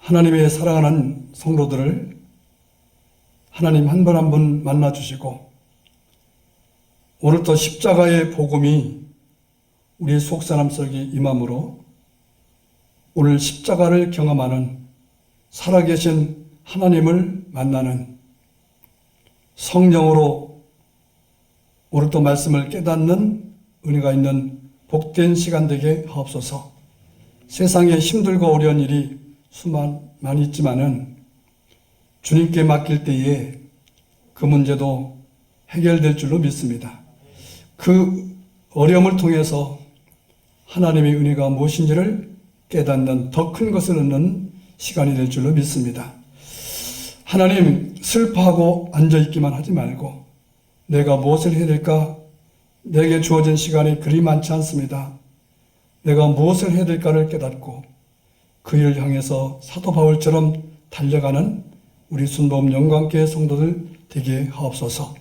하나님의 사랑하는 성도들을 하나님 한 분 한 분 만나주시고 오늘도 십자가의 복음이 우리 속사람 속에 임함으로 오늘 십자가를 경험하는 살아계신 하나님을 만나는 성령으로 오늘도 말씀을 깨닫는 은혜가 있는 복된 시간 되게 하옵소서. 세상에 힘들고 어려운 일이 많이 있지만은 주님께 맡길 때에 그 문제도 해결될 줄로 믿습니다. 그 어려움을 통해서 하나님의 은혜가 무엇인지를 깨닫는 더 큰 것을 얻는 시간이 될 줄로 믿습니다. 하나님, 슬퍼하고 앉아있기만 하지 말고 내가 무엇을 해야 될까? 내게 주어진 시간이 그리 많지 않습니다. 내가 무엇을 해야 될까를 깨닫고 그 일을 향해서 사도 바울처럼 달려가는 우리 순복음 영광교회 성도들 되게 하옵소서.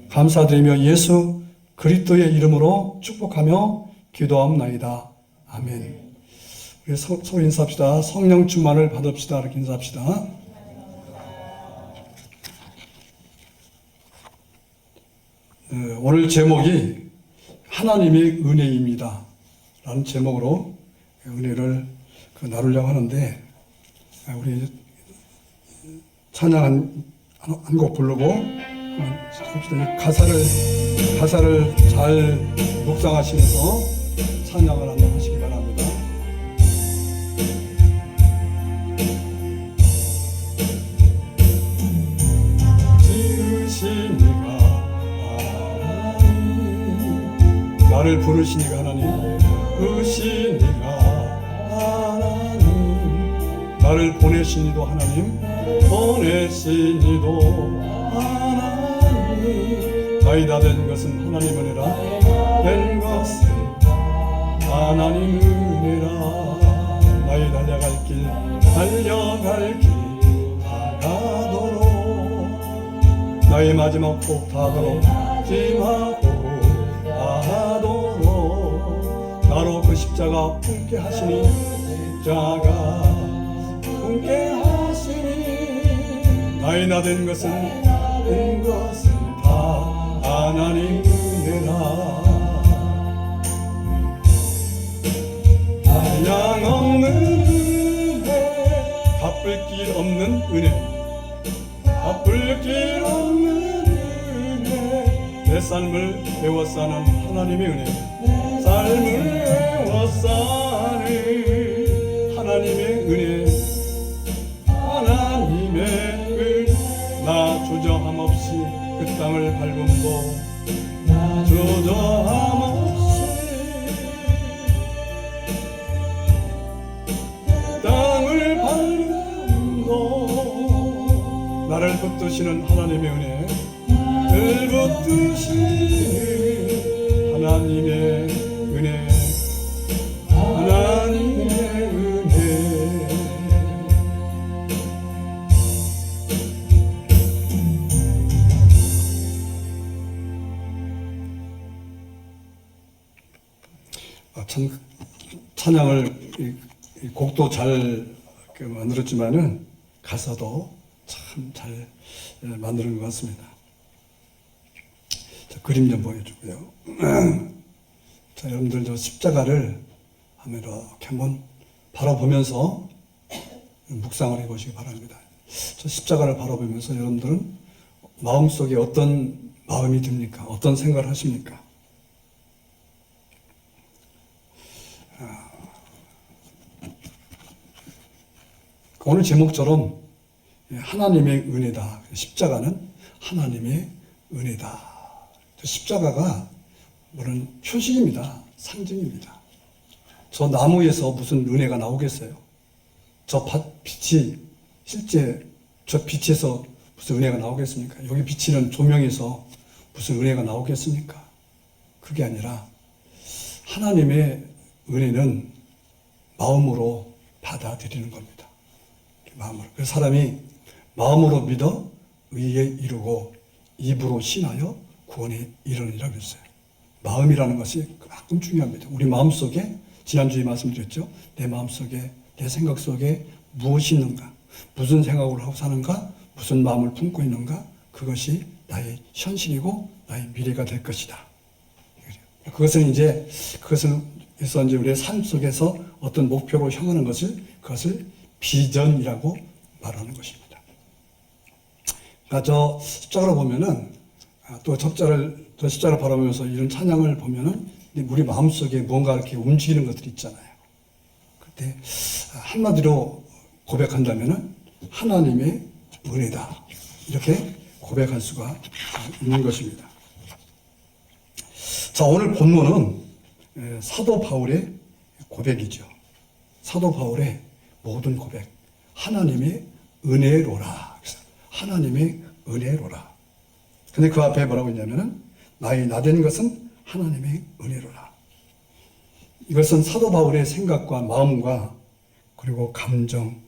감사드리며 예수 그리스도의 이름으로 축복하며 기도하옵나이다. 아멘. 우리 서로 인사합시다. 성령 충만을 받읍시다. 이렇게 인사합시다. 오늘 제목이 하나님의 은혜입니다 라는 제목으로 은혜를 나누려고 하는데, 우리 찬양 한 곡 부르고 가사를 잘 묵상하시면서 찬양을 한번 하시기 바랍니다. 지으시니가 하나님, 나를 부르시니가 하나님, 부르시니가 하나님, 나를 보내시니도 하나님, 보내시니도 하나님, 나이 다 된 것은 하나님 은혜라, 된 것은 하나님 은혜라. 나의 달려갈 길 다가도록, 나의 마지막 호흡 다하도록, 마지막 호흡 다하도록, 나로 그 십자가 품게 하시니, 십자가 품게 하시니, 나의 나 된 것은 다 하나님 은혜라. 한량없는 은혜, 갚을 길 없는 은혜, 갚을 길 없는 은혜, 내 삶을 배워 사는 하나님의 은혜, 삶을 배워 사는 하나님의 은혜, 하나님의 은혜, 나 조정함 없이 그 땅을 밟음도, 조정함 없이 땅을 밟음도, 나를 붙드시는 하나님의 은혜, 늘 붙드시는 하나님의 은혜, 하나님의 은혜. 참 찬양을 이 곡도 잘 만들었지만은 가사도 참 잘 만드는 것 같습니다. 자, 그림 좀 보여주고요. 자, 여러분들 저 십자가를 한번 이렇게 한번 바라보면서 묵상을 해보시기 바랍니다. 저 십자가를 바라보면서 여러분들은 마음속에 어떤 마음이 듭니까? 어떤 생각을 하십니까? 오늘 제목처럼 하나님의 은혜다. 십자가는 하나님의 은혜다. 십자가가 물론 표식입니다. 상징입니다. 저 나무에서 무슨 은혜가 나오겠어요? 저 빛이 실제 저 빛에서 무슨 은혜가 나오겠습니까? 여기 비치는 조명에서 무슨 은혜가 나오겠습니까? 그게 아니라 하나님의 은혜는 마음으로 받아들이는 겁니다. 마음으로. 그래서 사람이 마음으로 믿어 의에 이르고 입으로 신하여 구원에 이르느니라고 했어요. 마음이라는 것이 그만큼 중요합니다. 우리 마음속에 지난주에 말씀드렸죠. 내 마음속에 내 생각 속에 무엇이 있는가, 무슨 생각을 하고 사는가, 무슨 마음을 품고 있는가, 그것이 나의 현실이고 나의 미래가 될 것이다. 그것을 이제 우리의 삶 속에서 어떤 목표로 향하는 그것을 비전이라고 말하는 것입니다. 그러니까 저 십자가를 보면은 또 십자가를 바라보면서 이런 찬양을 보면은 우리 마음속에 뭔가 이렇게 움직이는 것들이 있잖아요. 그때 한마디로 고백한다면은 하나님의 은혜다. 이렇게 고백할 수가 있는 것입니다. 자, 오늘 본문은 사도 바울의 고백이죠. 사도 바울의 모든 고백. 하나님의 은혜로라. 하나님의 은혜로라. 근데 그 앞에 뭐라고 했냐면은 나된 것은 하나님의 은혜로라. 이것은 사도 바울의 생각과 마음과 그리고 감정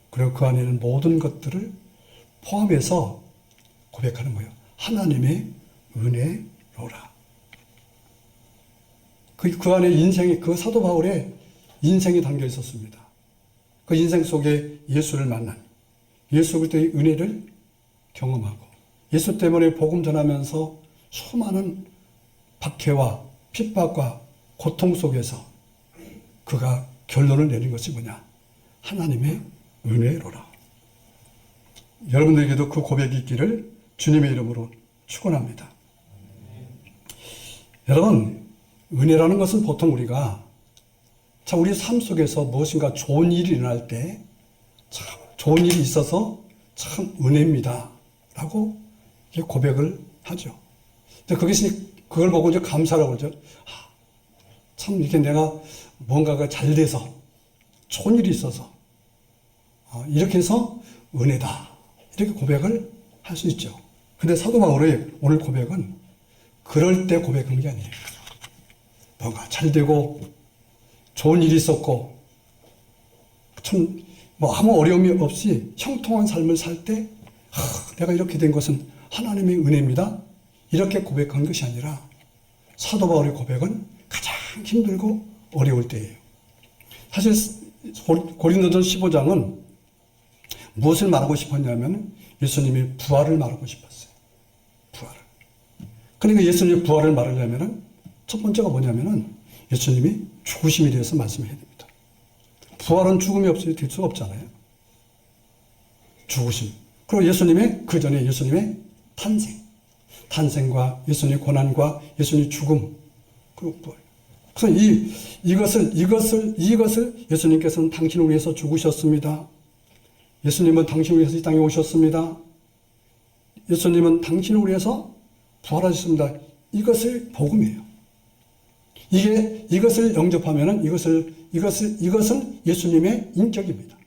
그리고 그 안에는 모든 것들을 포함해서 고백하는 거예요. 하나님의 은혜로라. 그 안에 그 사도 바울의 인생이 담겨 있었습니다. 그 인생 속에 예수를 만난, 예수 그리스도의 은혜를 경험하고, 예수 때문에 복음 전하면서 수많은 박해와 핍박과 고통 속에서 그가 결론을 내린 것이 뭐냐? 하나님의 은혜로라. 여러분들에게도 그 고백이 있기를 주님의 이름으로 축원합니다. 여러분, 은혜라는 것은 보통 우리 삶 속에서 무엇인가 좋은 일이 일어날 때, 참 좋은 일이 있어서 참 은혜입니다. 라고 고백을 하죠. 그걸 보고 이제 감사라고 그러죠. 참 이렇게 내가 뭔가가 잘 돼서, 좋은 일이 있어서, 이렇게 해서 은혜다. 이렇게 고백을 할 수 있죠. 근데 사도 바울의 오늘 고백은 그럴 때 고백한 게 아니에요. 뭔가 잘 되고 좋은 일이 있었고 참 아무 어려움이 없이 형통한 삶을 살 때 내가 이렇게 된 것은 하나님의 은혜입니다. 이렇게 고백한 것이 아니라 사도 바울의 고백은 가장 힘들고 어려울 때예요. 사실 고린도전 15장은 무엇을 말하고 싶었냐면 예수님의 부활을 말하고 싶었어요. 부활을. 그러니까 예수님의 부활을 말하려면 첫 번째가 뭐냐면은 예수님이 죽으심에 대해서 말씀을 해야 됩니다. 부활은 죽음이 없이 될 수가 없잖아요. 죽으심. 그리고 그 전에 예수님의 탄생과 예수님의 고난과 예수님의 죽음, 그리고 부활. 그래서 이것을 예수님께서는 당신을 위해서 죽으셨습니다. 예수님은 당신을 위해서 이 땅에 오셨습니다. 예수님은 당신을 위해서 부활하셨습니다. 이것을 복음이에요. 이것을 영접하면은 이것은 예수님의 인격입니다.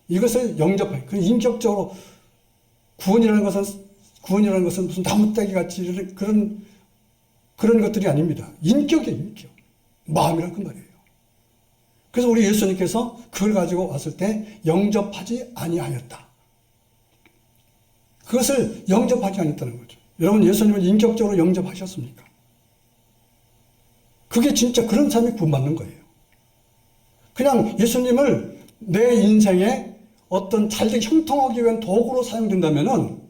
이것을 영접해. 그 인격적으로 구원이라는 것은 무슨 나무떼기 같이 그런 것들이 아닙니다. 인격이에요, 인격. 마음이란 그 말이에요. 그래서 우리 예수님께서 그걸 가지고 왔을 때 영접하지 아니하였다. 그것을 영접하지 않았다는 거죠. 여러분, 예수님은 인격적으로 영접하셨습니까? 그게 진짜 그런 삶이 구원받는 거예요. 그냥 예수님을 내 인생에 어떤 잘되게 형통하기 위한 도구로 사용된다면은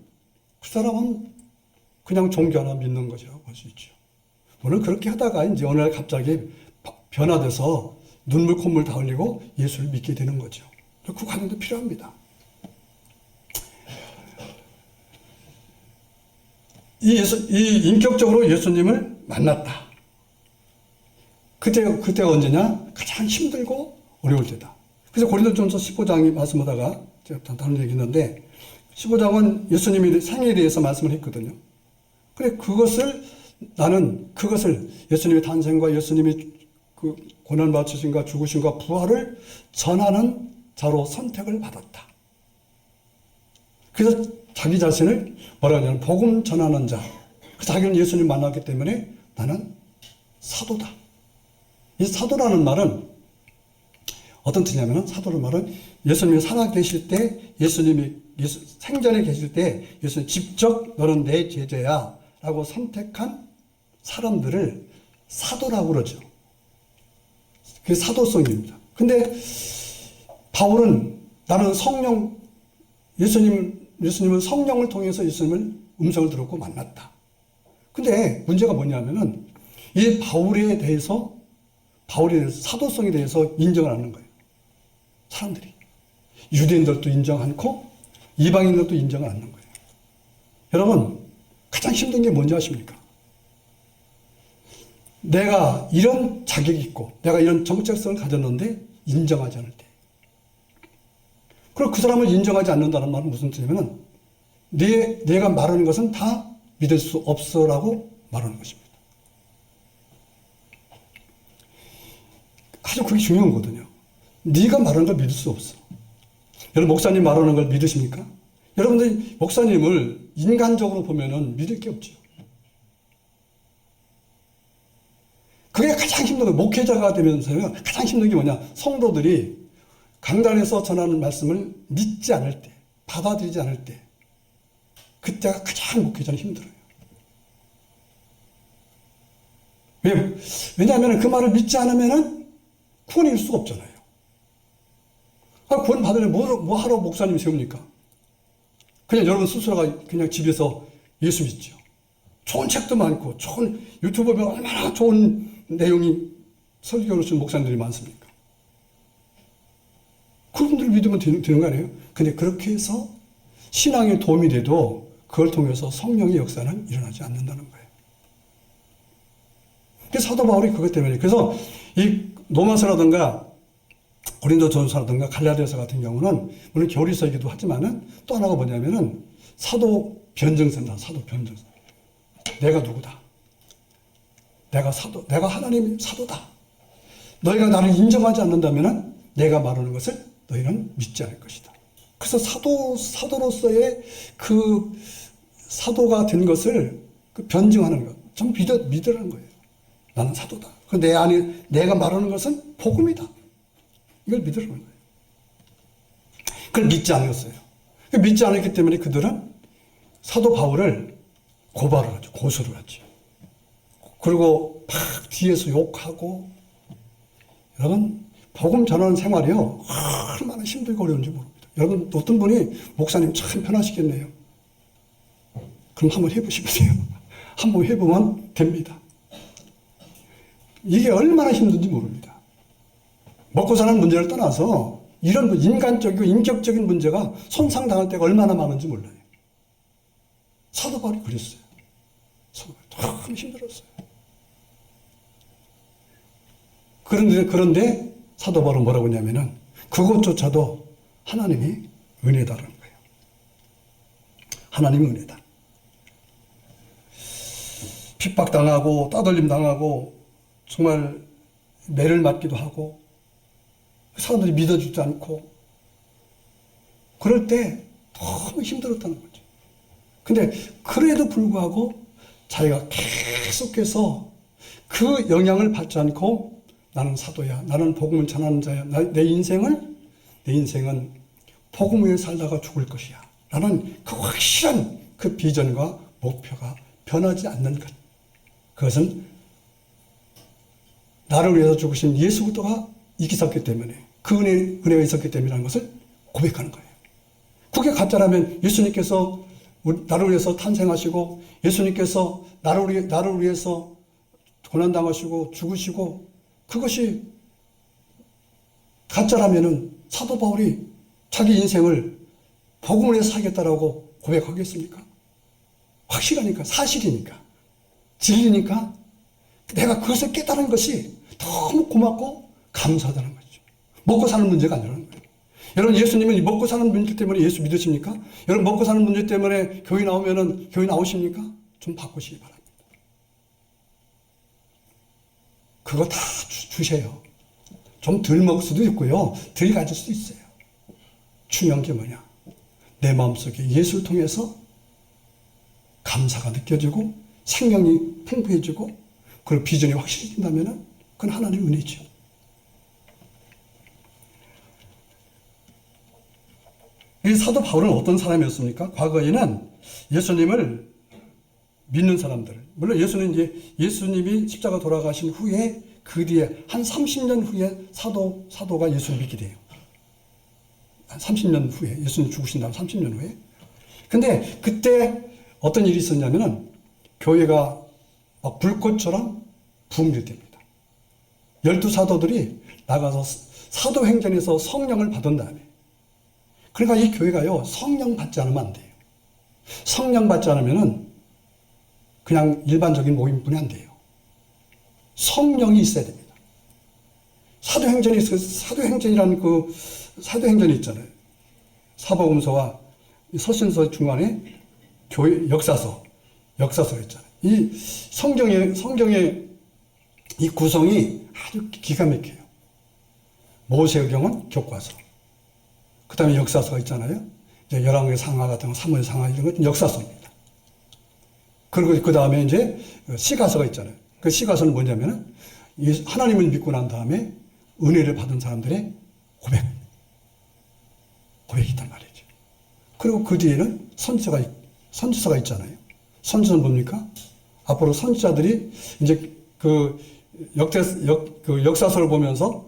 그 사람은 그냥 종교 하나 믿는 거죠. 볼 수 있죠. 물론 그렇게 하다가 이제 어느 날 갑자기 변화돼서 눈물 콧물 다 흘리고 예수를 믿게 되는 거죠. 그 과정도 필요합니다. 인격적으로 예수님을 만났다. 그때가 언제냐? 가장 힘들고 어려울 때다. 그래서 고린도전서 15장이 말씀하다가 제가 다른 얘기 있는데 15장은 예수님의 생애에 대해서 말씀을 했거든요. 그래 나는 그것을 예수님의 탄생과 예수님의 그 고난받으심과 죽으심과 부활을 전하는 자로 선택을 받았다. 그래서 자기 자신을 뭐라고 하냐면 복음 전하는 자. 자기는 예수님 만났기 때문에 나는 사도다. 이 사도라는 말은 어떤 뜻이냐면 사도라는 말은 예수님이 살아계실 때 생전에 계실 때 예수님 직접 너는 내 제자야 라고 선택한 사람들을 사도라고 그러죠. 그게 사도성입니다. 근데 바울은 나는 예수님은 성령을 통해서 예수님을 음성을 들었고 만났다. 근데 문제가 뭐냐면은 이 바울에 대해서 사도성에 대해서 인정을 안 하는 거예요. 사람들이. 유대인들도 인정 않고 이방인들도 인정을 안 하는 거예요. 여러분, 가장 힘든 게 뭔지 아십니까? 내가 이런 자격이 있고 내가 이런 정체성을 가졌는데 인정하지 않을 때. 그리고 그 사람을 인정하지 않는다는 말은 무슨 뜻이냐면은 내가 말하는 것은 다 믿을 수 없어라고 말하는 것입니다. 아주 그게 중요한 거거든요. 네가 말하는 걸 믿을 수 없어. 여러분, 목사님 말하는 걸 믿으십니까? 여러분들이 목사님을 인간적으로 보면은 믿을 게 없죠. 그게 가장 힘든 거예요. 목회자가 되면서요. 가장 힘든 게 뭐냐. 성도들이 강단에서 전하는 말씀을 믿지 않을 때, 받아들이지 않을 때, 그때가 가장 목회자는 힘들어요. 왜냐하면 그 말을 믿지 않으면 구원일 수가 없잖아요. 구원 받으려면 뭐 하러 목사님 세웁니까? 그냥 여러분 스스로가 그냥 집에서 예수 믿죠. 좋은 책도 많고, 좋은 유튜브 보면 얼마나 좋은 내용이 설교를 쓰는 목사님들이 많습니까? 그분들을 믿으면 되는 거 아니에요? 근데 그렇게 해서 신앙에 도움이 돼도 그걸 통해서 성령의 역사는 일어나지 않는다는 거예요. 사도 바울이 그것 때문에. 그래서 이 로마서라든가 고린도전서라든가 갈라디아서 같은 경우는 물론 교리서이기도 하지만은 또 하나가 뭐냐면은 사도 변증서다. 사도 변증서. 내가 누구다. 내가 하나님의 사도다. 너희가 나를 인정하지 않는다면은 내가 말하는 것을 너희는 믿지 않을 것이다. 그래서 사도로서의 그 사도가 된 것을 변증하는 것. 좀 믿으라는 거예요. 나는 사도다. 내 안에 내가 말하는 것은 복음이다. 이걸 믿으라는 거예요. 그걸 믿지 않았어요. 믿지 않았기 때문에 그들은 사도 바울을 고발을 하죠. 고소를 하죠. 그리고 막 뒤에서 욕하고. 여러분, 복음 전하는 생활이요, 얼마나 힘들고 어려운지 모릅니다. 여러분, 어떤 분이 목사님 참 편하시겠네요. 그럼 한번 해보시면 돼요. 한번 해보면 됩니다. 이게 얼마나 힘든지 모릅니다. 먹고 사는 문제를 떠나서 이런 인간적이고 인격적인 문제가 손상당할 때가 얼마나 많은지 몰라요. 사도 바울이 그랬어요. 사도 바울이 너무 힘들었어요. 그런데 사도 바울은 뭐라고 하냐면은 그것조차도 하나님이 은혜다라는 거예요. 하나님이 은혜다. 핍박당하고 따돌림 당하고 정말 매를 맞기도 하고 사람들이 믿어주지 않고 그럴 때 너무 힘들었다는 거죠. 근데 그래도 불구하고 자기가 계속해서 그 영향을 받지 않고 나는 사도야. 나는 복음을 전하는 자야. 내 인생은 복음 위에 살다가 죽을 것이야. 라는 그 확실한 그 비전과 목표가 변하지 않는 것. 그것은 나를 위해서 죽으신 예수 그리스도가 있었기 때문에 그 은혜가 있었기 때문이라는 것을 고백하는 거예요. 그게 가짜라면 예수님께서 나를 위해서 탄생하시고 예수님께서 나를 위해서 고난당하시고 죽으시고 그것이 가짜라면은 사도 바울이 자기 인생을 복음을 위해서 살겠다라고 고백하겠습니까? 확실하니까, 사실이니까, 진리니까 내가 그것을 깨달은 것이 너무 고맙고 감사하다는 거죠. 먹고 사는 문제가 아니라는 거예요. 여러분, 예수님은 먹고 사는 문제 때문에 예수 믿으십니까? 여러분, 먹고 사는 문제 때문에 교회 나오면은 교회 나오십니까? 좀 바꾸시기 바랍니다. 그거 다 주세요. 좀 덜 먹을 수도 있고요. 덜 가질 수도 있어요. 중요한 게 뭐냐? 내 마음속에 예수를 통해서 감사가 느껴지고 생명이 풍부해지고 그리고 비전이 확실해진다면 그건 하나님의 은혜죠. 이 사도 바울은 어떤 사람이었습니까? 과거에는 예수님을 믿는 사람들, 물론 예수님이 십자가 돌아가신 후에 그 뒤에 한 30년 후에 사도가 예수를 믿게 돼요. 한 30년 후에, 예수님 죽으신 다음 30년 후에. 근데 그때 어떤 일이 있었냐면은 교회가 막 불꽃처럼 붕괴 됩니다. 12사도들이 나가서 사도행전에서 성령을 받은 다음에, 그러니까 이 교회가요, 성령 받지 않으면 안 돼요. 성령 받지 않으면은 그냥 일반적인 모임뿐이 안 돼요. 성령이 있어야 됩니다. 사도행전이라는 그 사도행전이 있잖아요. 사복음서와 서신서 중간에 교회 역사서 있잖아요. 이 성경의 이 구성이 아주 기가 막혀요. 모세의경은 교과서. 그 다음에 역사서가 있잖아요. 이제 열왕의 상하 같은 거, 사무엘 상하 이런 건 역사서입니다. 그리고 그 다음에 이제 시가서가 있잖아요. 그 시가서는 뭐냐면은 하나님을 믿고 난 다음에 은혜를 받은 사람들의 고백이 있단 말이죠. 그리고 그 뒤에는 선지서가 있잖아요. 선지서는 뭡니까? 앞으로 선지자들이 이제 그 역사서를 보면서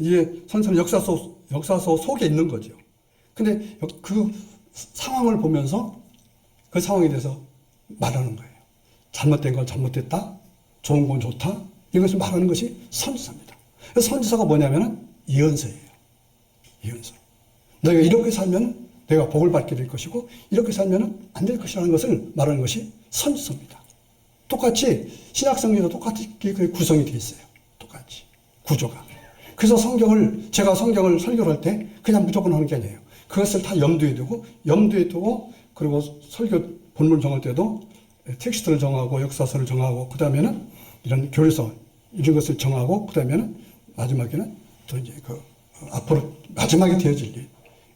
이게 선지서는 역사서 속에 있는 거죠. 근데 그 상황을 보면서 그 상황에 대해서 말하는 거예요. 잘못된 건 잘못됐다, 좋은 건 좋다, 이것을 말하는 것이 선지서입니다. 선지서가 뭐냐면은 예언서예요. 예언서. 너희가 이렇게 살면 내가 복을 받게 될 것이고, 이렇게 살면 안 될 것이라는 것을 말하는 것이 선지서입니다. 똑같이 신약성경에도 똑같이 구성이 되어 있어요. 똑같이 구조가. 그래서 제가 성경을 설교를 할 때 그냥 무조건 하는 게 아니에요. 그것을 다 염두에 두고 그리고 설교 본문 정할 때도 텍스트를 정하고 역사서를 정하고 그 다음에는 이런 교리서 이런 것을 정하고 그 다음에는 마지막에는 또 이제 그 앞으로 마지막에 되어질 일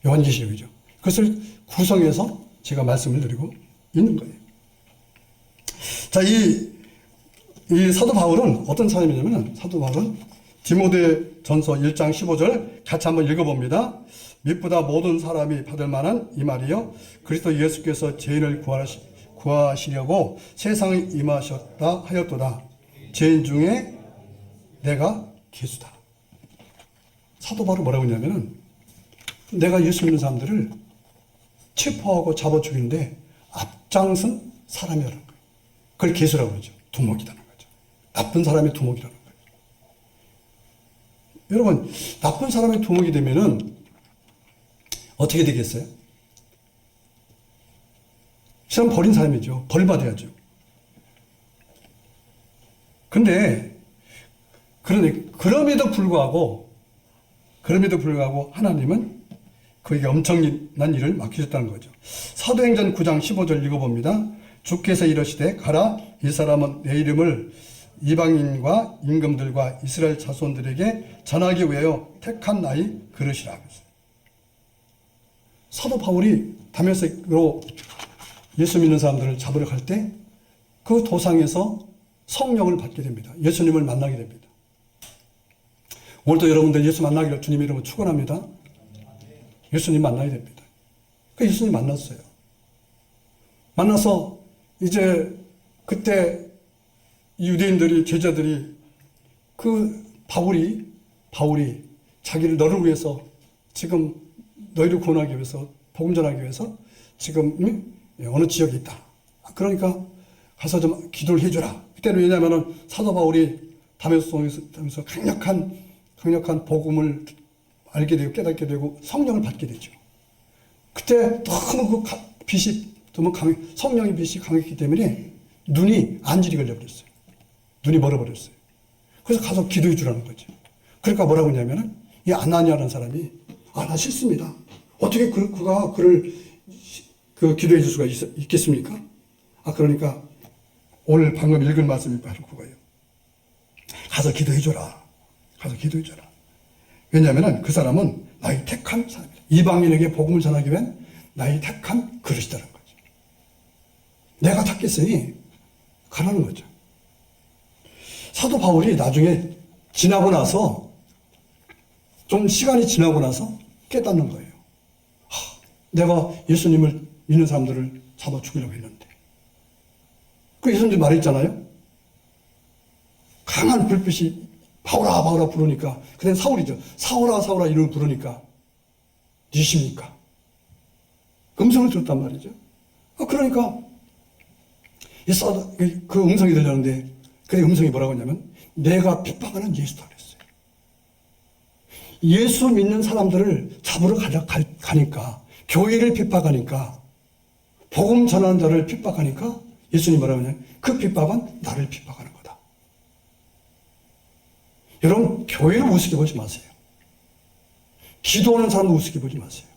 요한계시록이죠. 그것을 구성해서 제가 말씀을 드리고 있는 거예요. 자, 이 사도 바울은 어떤 사람이냐면 사도 바울은 디모데 전서 1장 15절 같이 한번 읽어봅니다. mit보다 모든 사람이 받을 만한 이 말이요 그리스도 예수께서 죄인을 구하시려고 세상에 임하셨다 하였도다. 죄인 중에 내가 괴수다. 사도 바울이 뭐라고 했냐면은 내가 예수 믿는 사람들을 체포하고 잡아 죽이는데 앞장선 사람이라는 거예요. 그걸 괴수라고 그러죠. 두목이라는 거죠. 나쁜 사람의 두목이라는 거예요. 여러분, 나쁜 사람의 두목이 되면은 어떻게 되겠어요? 사람 버린 사람이죠. 벌 받아야죠. 근데 그럼에도 불구하고 하나님은 그에게 엄청난 일을 맡기셨다는 거죠. 사도행전 9장 15절 읽어봅니다. 주께서 이러시되 가라 이 사람은 내 이름을 이방인과 임금들과 이스라엘 자손들에게 전하기 위하여 택한 나의 그릇이라. 사도 바울이 다메섹으로 예수 믿는 사람들을 잡으러 갈 때 그 도상에서 성령을 받게 됩니다. 예수님을 만나게 됩니다. 오늘도 여러분들 예수 만나기를 주님 이름으로 축원합니다. 예수님 만나야 됩니다. 그 예수님 만났어요. 만나서 이제 그때 유대인들이 제자들이 그 바울이 자기를 너를 위해서 지금 너희를 구원하기 위해서 복음 전하기 위해서 지금 어느 지역에 있다. 그러니까 가서 좀 기도를 해주라. 그때는 왜냐하면은 사도 바울이 다메섹에서 강력한 복음을 알게 되고 깨닫게 되고 성령을 받게 되죠. 그때 너무 그 빛이 너무 성령의 빛이 강했기 때문에 눈이 안질이 걸려버렸어요. 눈이 멀어버렸어요. 그래서 가서 기도해 주라는 거죠. 그러니까 뭐라고 하냐면은 이 아나니아라는 사람이 나 싫습니다. 어떻게 그가 그를 기도해 줄 수가 있겠습니까? 그러니까 오늘 방금 읽은 말씀이 바로 그거예요. 가서 기도해 줘라. 가서 기도해 줘라. 왜냐하면은 그 사람은 나의 택한 사람이다. 이방인에게 복음을 전하기 위한 나의 택한 그릇이라는 거죠. 내가 택했으니 가라는 거죠. 사도 바울이 나중에 지나고 나서 좀 시간이 지나고 나서 깨닫는 거예요. 내가 예수님을 믿는 사람들을 잡아 죽이려고 했는데. 그 예수님 말했잖아요. 강한 불빛이 바울아 바울아 부르니까, 그땐 사울이죠. 사울아 사울아 이름을 부르니까 니십니까? 음성을 들었단 말이죠. 그러니까 그 음성이 들렸는데, 그 음성이 뭐라고 했냐면 내가 핍박하는 예수다 그랬어요. 예수 믿는 사람들을 잡으러 가니까, 교회를 핍박하니까, 복음 전하는 자를 핍박하니까 예수님이 뭐라고 하냐면 그 핍박은 나를 핍박하는 거다. 여러분, 교회를 우습게 보지 마세요. 기도하는 사람도 우습게 보지 마세요.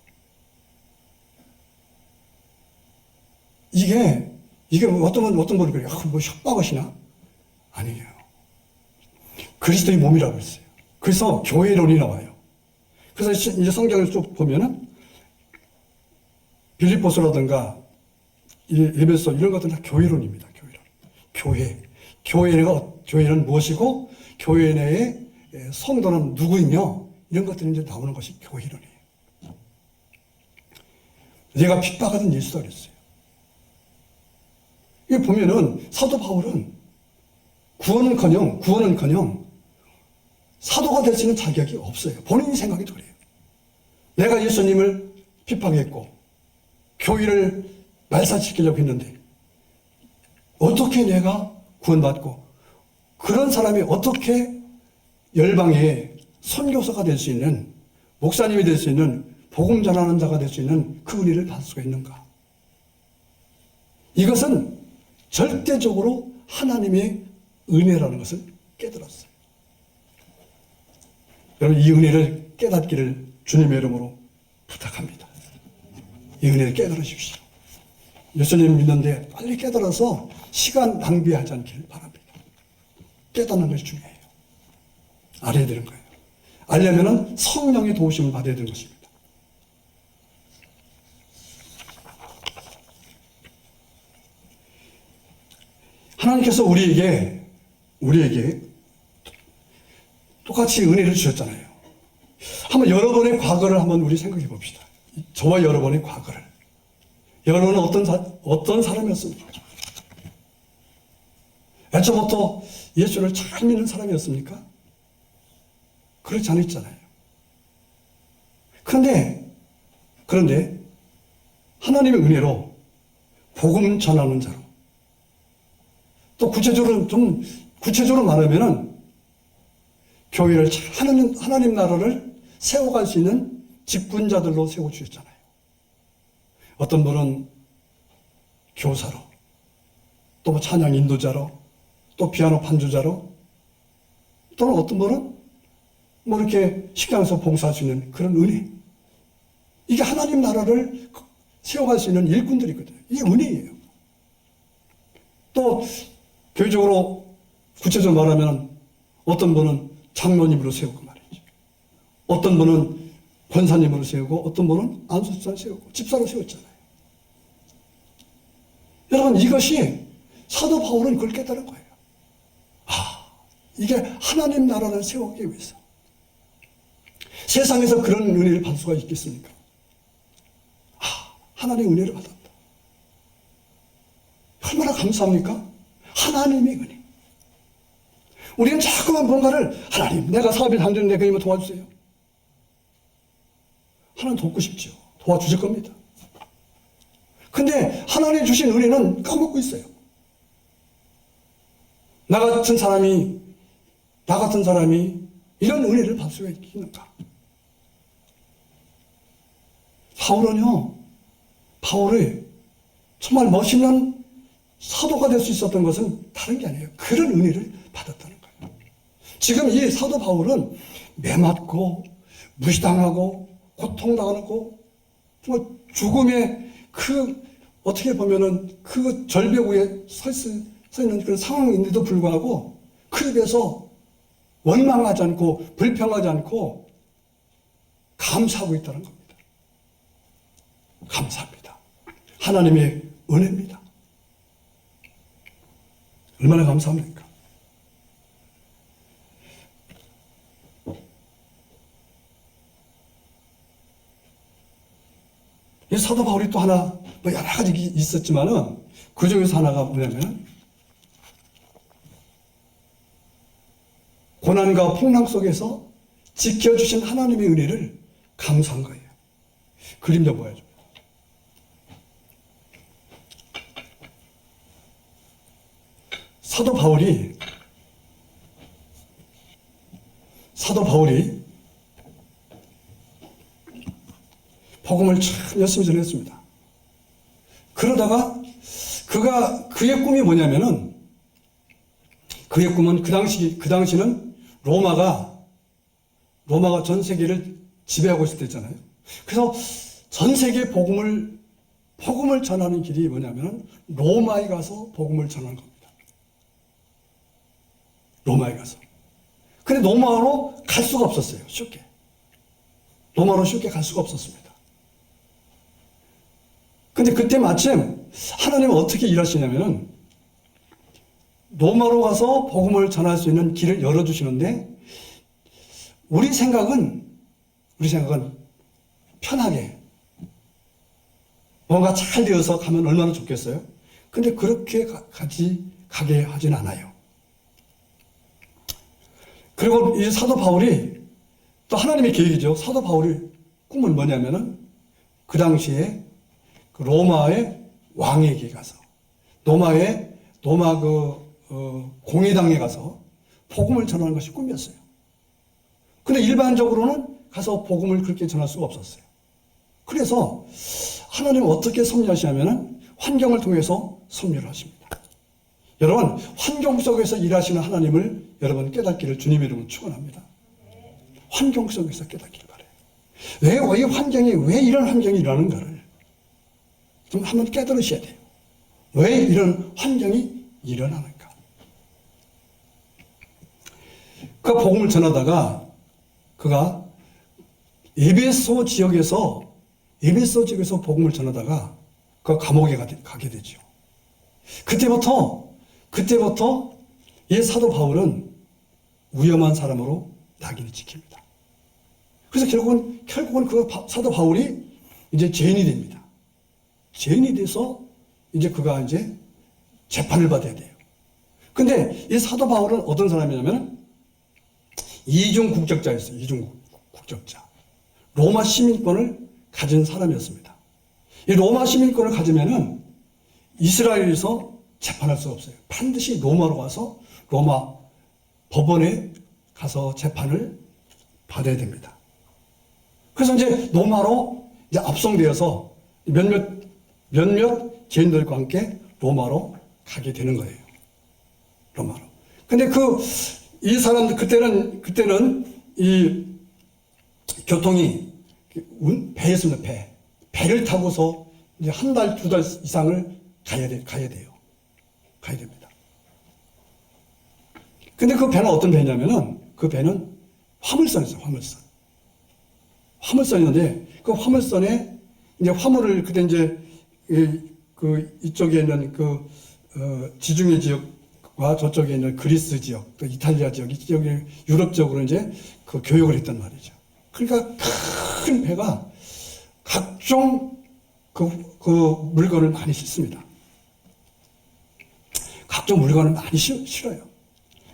이게 어떤 분이 그래요. 뭐 협박하시나? 아니에요. 그리스도의 몸이라고 했어요. 그래서 교회론이 나와요. 그래서 이제 성경을 쭉 보면은 빌립보서라든가 에베소 이런 것들은 다 교회론입니다. 교회론. 교회는 무엇이고, 교회 내에 성도는 누구이며, 이런 것들이 이제 나오는 것이 교회론이에요. 내가 핍박하던 예수다 그랬어요. 이게 보면은 사도 바울은 구원은커녕 사도가 될 수 있는 자격이 없어요. 본인이 생각이 그래요. 내가 예수님을 핍박했고 교회를 말살시키려고 했는데 어떻게 내가 구원받고, 그런 사람이 어떻게 열방의 선교사가 될 수 있는, 목사님이 될 수 있는, 복음 전하는 자가 될 수 있는 그 은혜를 받을 수가 있는가? 이것은 절대적으로 하나님의 은혜라는 것을 깨달았어요. 여러분, 이 은혜를 깨닫기를 주님의 이름으로 부탁합니다. 이 은혜를 깨달으십시오. 예수님 믿는데 빨리 깨달아서 시간 낭비하지 않기를 바랍니다. 깨닫는 것이 중요해요. 알아야 되는 거예요. 알려면 성령의 도우심을 받아야 되는 것입니다. 하나님께서 우리에게 똑같이 은혜를 주셨잖아요. 한번 여러분의 과거를 한번 우리 생각해 봅시다. 저와 여러분의 과거를. 여러분은 어떤 사람이었습니까? 애초부터 예수를 잘 믿는 사람이었습니까? 그렇지 않았잖아요. 그런데 하나님의 은혜로 복음 전하는 자로, 또 구체적으로 말하면은 교회를 하나님 나라를 세워갈 수 있는 직분자들로 세워주셨잖아요. 어떤 분은 교사로, 또 찬양 인도자로, 또 피아노 반주자로, 또는 어떤 분은 이렇게 식당에서 봉사할 수 있는 그런 은혜. 이게 하나님 나라를 세워갈 수 있는 일꾼들이거든요. 이게 은혜예요. 또 교회적으로 구체적으로 말하면 어떤 분은 장로님으로 세우고 말이죠. 어떤 분은 권사님으로 세우고, 어떤 분은 안수사로 세우고, 집사로 세웠잖아요. 여러분, 이것이 사도 바울은 그걸 깨달은 거예요. 이게 하나님 나라를 세우기 위해서. 세상에서 그런 은혜를 받을 수가 있겠습니까? 하나님의 은혜를 받았다. 얼마나 감사합니까? 하나님의 은혜. 우리는 자꾸만 뭔가를, 하나님, 내가 사업이 안 되는데 그님을 도와주세요. 하나님 돕고 싶죠. 도와주실 겁니다. 근데 하나님 주신 은혜는 까먹고 있어요. 나 같은 사람이 이런 은혜를 받을 수가 있는가? 바울이 정말 멋있는 사도가 될 수 있었던 것은 다른 게 아니에요. 그런 은혜를 받았다는 거예요. 지금 이 사도 바울은 매맞고 무시당하고 고통당하고 정말 죽음의 어떻게 보면은 그 절벽 위에 서 있는 그런 상황인데도 불구하고 그 입에서 원망하지 않고 불평하지 않고 감사하고 있다는 겁니다. 감사합니다. 하나님의 은혜입니다. 얼마나 감사합니까? 이 사도 바울이 또 하나, 여러 가지 있었지만은 그 중에서 하나가 뭐냐면 고난과 풍랑 속에서 지켜주신 하나님의 은혜를 감사한 거예요. 그림 좀 보여줘요. 사도 바울이 복음을 참 열심히 전했습니다. 그러다가 그의 꿈이 뭐냐면은, 그의 꿈은 그 당시는 로마가 전 세계를 지배하고 있을 때잖아요. 그래서 전 세계 복음을 전하는 길이 뭐냐면은 로마에 가서 복음을 전하는 겁니다. 로마에 가서. 근데 로마로 갈 수가 없었어요. 로마로 쉽게 갈 수가 없었습니다. 근데 그때 마침 하나님은 어떻게 일하시냐면은 로마로 가서 복음을 전할 수 있는 길을 열어주시는데, 우리 생각은 편하게 뭔가 잘 되어서 가면 얼마나 좋겠어요? 근데 그렇게 가게 하진 않아요. 그리고 이 사도 바울이 또 하나님의 계획이죠. 사도 바울의 꿈은 뭐냐면은 그 당시에 그 로마의 왕에게 가서 로마 공회당에 가서 복음을 전하는 것이 꿈이었어요. 근데 일반적으로는 가서 복음을 그렇게 전할 수가 없었어요. 그래서 하나님은 어떻게 섭리하시냐면은 환경을 통해서 섭리를 하십니다. 여러분, 환경 속에서 일하시는 하나님을 여러분 깨닫기를 주님의 이름으로 축원합니다. 환경 속에서 깨닫기를 바라요. 왜 이런 환경이 일어나는가를 좀 한번 깨달으셔야 돼요. 왜 이런 환경이 일어나는가? 그 복음을 전하다가 그가 에베소 지역에서 복음을 전하다가 그 감옥에 가게 되죠. 그때부터 이 사도 바울은 위험한 사람으로 낙인이 찍힙니다. 그래서 결국은 그 사도 바울이 이제 죄인이 됩니다. 죄인이 돼서 이제 그가 이제 재판을 받아야 돼요. 근데 이 사도 바울은 어떤 사람이냐면 이중 국적자였어요. 이중 국적자. 로마 시민권을 가진 사람이었습니다. 이 로마 시민권을 가지면은 이스라엘에서 재판할 수가 없어요. 반드시 로마로 가서 로마 법원에 가서 재판을 받아야 됩니다. 그래서 이제 로마로 이제 압송되어서 몇몇 죄인들과 함께 로마로 가게 되는 거예요. 로마로. 근데 이 사람들 그때는 이 교통이 배였습니다. 배를 타고서 이제 한 달, 두 달 이상을 가야 됩니다. 근데 그 배는 어떤 배냐면은 그 배는 화물선이었어요. 화물선이었는데 그 화물선에 이제 화물을 그때 이제 이쪽에 있는 지중해 지역과 저쪽에 있는 그리스 지역, 또 이탈리아 지역, 이쪽에 유럽 지역으로 이제 그 교역을 했단 말이죠. 그러니까 큰 배가 각종 물건을 많이 싣습니다. 각종 물건을 많이 실어요.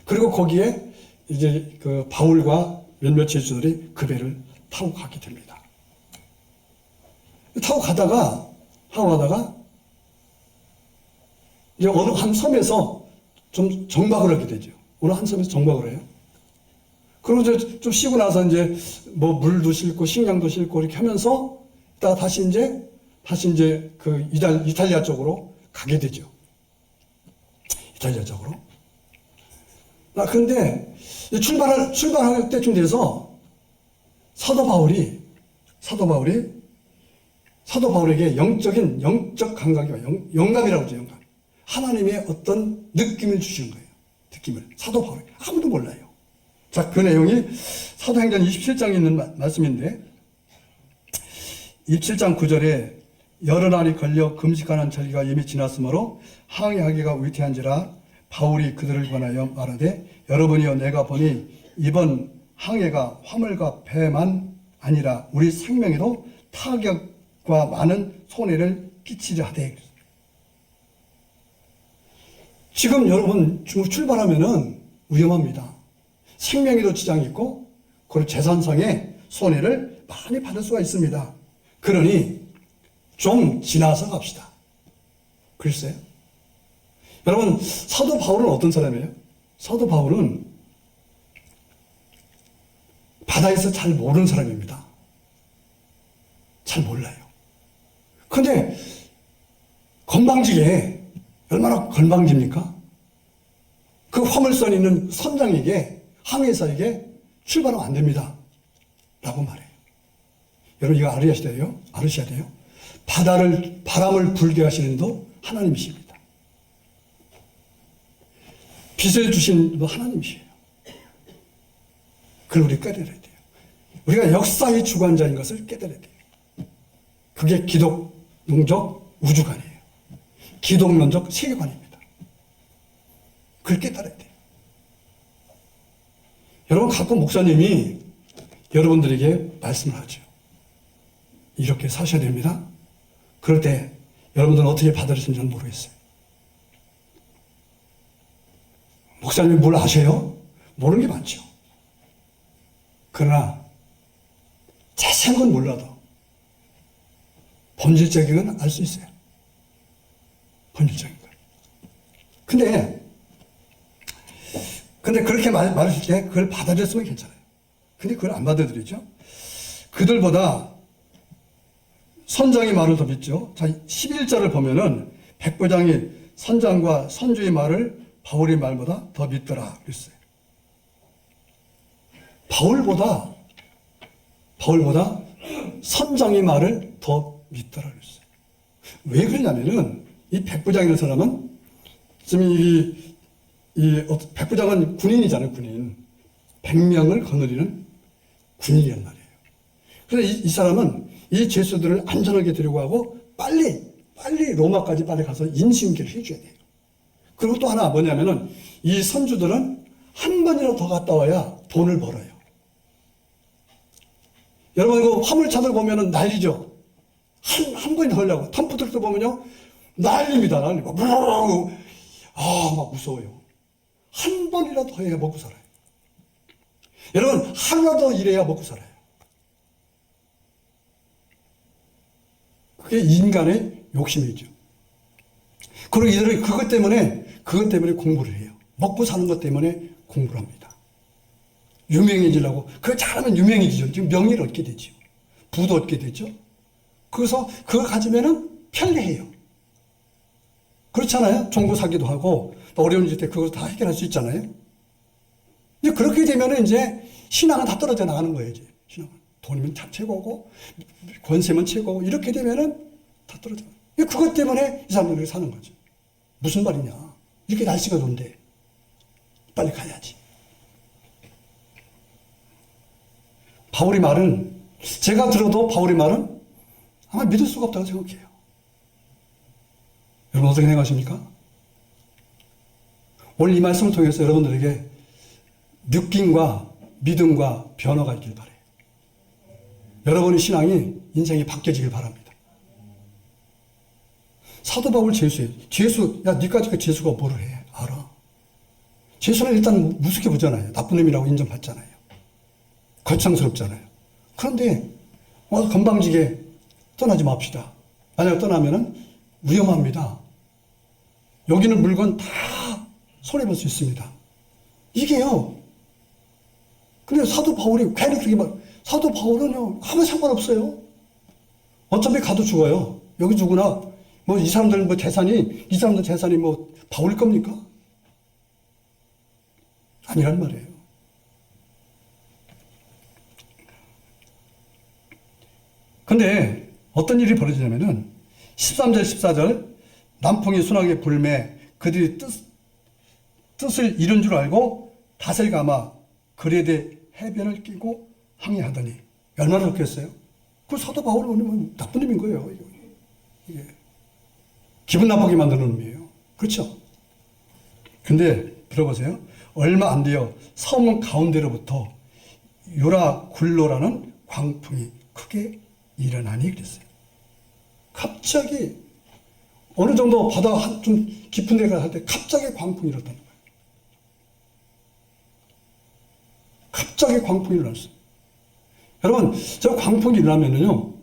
그리고 거기에 이제 그 바울과 몇몇 제주들이 그 배를 타고 가게 됩니다. 타고 가다가 이제 어느 한 섬에서 좀 정박을 하게 되죠. 어느 한 섬에서 정박을 해요. 그리고 이제 좀 쉬고 나서 이제 뭐 물도 싣고 식량도 싣고 이렇게 하면서 다시 이제 그 이탈리아 쪽으로 가게 되죠. 이탈리아 쪽으로. 근데 출발할 때쯤 돼서 사도 바울에게 영적 감각이 와요. 영감이라고 하죠, 영감. 하나님의 어떤 느낌을 주시는 거예요. 느낌을. 사도 바울이 아무도 몰라요. 자, 그 내용이 사도행전 27장에 있는 말씀인데 27장 9절에 여러 날이 걸려 금식하는 절기가 이미 지났으므로 항해하기가 위태한지라 바울이 그들을 권하여 말하되 여러분이여 내가 보니 이번 항해가 화물과 배만 아니라 우리 생명에도 타격과 많은 손해를 끼치려 하되. 지금 여러분 출발하면은 위험합니다. 생명에도 지장이 있고 그리고 재산상의 손해를 많이 받을 수가 있습니다. 그러니 좀 지나서 갑시다. 글쎄요. 여러분, 사도 바울은 어떤 사람이에요? 사도 바울은 바다에서 잘 모르는 사람입니다. 잘 몰라요. 근데 건방지게, 얼마나 건방집니까? 그 화물선 있는 선장에게, 항해사에게 출발하면 안 됩니다. 라고 말해요. 여러분, 이거 알으셔야 돼요. 바람을 불게 하시는 도 하나님이십니다. 빛을 주신 도 하나님이시에요. 그걸 우리 깨달아야 돼요. 우리가 역사의 주관자인 것을 깨달아야 돼요. 그게 기독론적 우주관이에요. 기독론적 세계관입니다. 그걸 깨달아야 돼요. 여러분, 가끔 목사님이 여러분들에게 말씀을 하죠. 이렇게 사셔야 됩니다. 그럴 때 여러분들은 어떻게 받아들이시는지 모르겠어요. 목사님이 뭘 아세요? 모르는 게 많죠. 그러나 자세한 건 몰라도 본질적인 건 알 수 있어요. 본질적인 걸. 근데 그렇게 말하실 때 그걸 받아들였으면 괜찮아요. 근데 그걸 안 받아들이죠. 그들보다 선장의 말을 더 믿죠. 자, 11절을 보면은 백부장이 선장과 선주의 말을 바울의 말보다 더 믿더라 그랬어요. 바울보다 선장의 말을 더 믿더라 그랬어요. 왜 그러냐면은 이 백부장이라는 사람은 지금 백부장은 군인이잖아요, 군인. 100명을 거느리는 군인이란 말이에요. 그래서 이 사람은 이 죄수들을 안전하게 데려가고 빨리 로마까지 빨리 가서 인수인계를 해줘야 돼요. 그리고 또 하나 뭐냐면은 이 선주들은 한 번이라도 더 갔다 와야 돈을 벌어요. 여러분, 그 화물차들 보면은 난리죠? 한 번이 더 하려고. 덤프트럭도 보면요, 난립니다, 난리고. 막 무서워요. 한 번이라도 더 해야 먹고 살아요. 여러분, 하루라도 일해야 먹고 살아요. 그게 인간의 욕심이죠. 그리고 이들은 그것 때문에 공부를 해요. 먹고 사는 것 때문에 공부를 합니다. 유명해지려고. 그거 잘하면 유명해지죠. 지금 명예를 얻게 되죠. 부도 얻게 되죠. 그래서 그거 가지면은 편리해요. 그렇잖아요. 종부 사기도 하고, 또 어려운 일 때 그거 다 해결할 수 있잖아요. 이제 그렇게 되면은 이제 신앙은 다 떨어져 나가는 거예요, 이제. 신앙은. 돈이면 다 최고고, 권세면 최고고, 이렇게 되면은 다 떨어져. 그것 때문에 이 사람들이 사는 거죠. 무슨 말이냐. 이렇게 날씨가 좋은데, 빨리 가야지. 바울의 말은, 제가 들어도 바울의 말은 아마 믿을 수가 없다고 생각해요. 여러분, 어떻게 생각하십니까? 오늘 이 말씀을 통해서 여러분들에게 느낌과 믿음과 변화가 있길 바라요. 여러분의 신앙이, 인생이 바뀌어지길 바랍니다. 사도 바울 죄수예요. 야, 니까지 그 죄수가 뭐를 해? 알아. 죄수는 일단 무섭게 보잖아요. 나쁜 놈이라고 인정받잖아요. 거창스럽잖아요. 그런데 건방지게 떠나지 맙시다. 만약 떠나면은 위험합니다. 여기 있는 물건 다 손해볼 수 있습니다. 이게요. 근데 사도 바울이 괜히 그렇게 사도 바울은요, 아무 상관없어요. 어차피 가도 죽어요. 여기 죽으나, 이 사람들 재산이 바울 겁니까? 아니란 말이에요. 근데 어떤 일이 벌어지냐면은 13절, 14절 남풍이 순하게 불매 그들이 뜻을 이룬 줄 알고 닷을 감아 그레데 해변을 끼고 항해하더니 얼마나 좋겠어요? 그 사도 바울은 나쁜 놈인 거예요. 이게 기분 나쁘게 만드는 놈이에요. 그렇죠? 근데 들어보세요. 얼마 안 돼요. 섬 가운데로부터 유라굴로라는 광풍이 크게 일어나니 그랬어요. 갑자기 어느 정도 바다 좀 깊은 데 갈 때 갑자기 광풍이 일었다는 거예요. 갑자기 광풍이 일어났어요. 여러분, 저 광풍이 일어나면은요,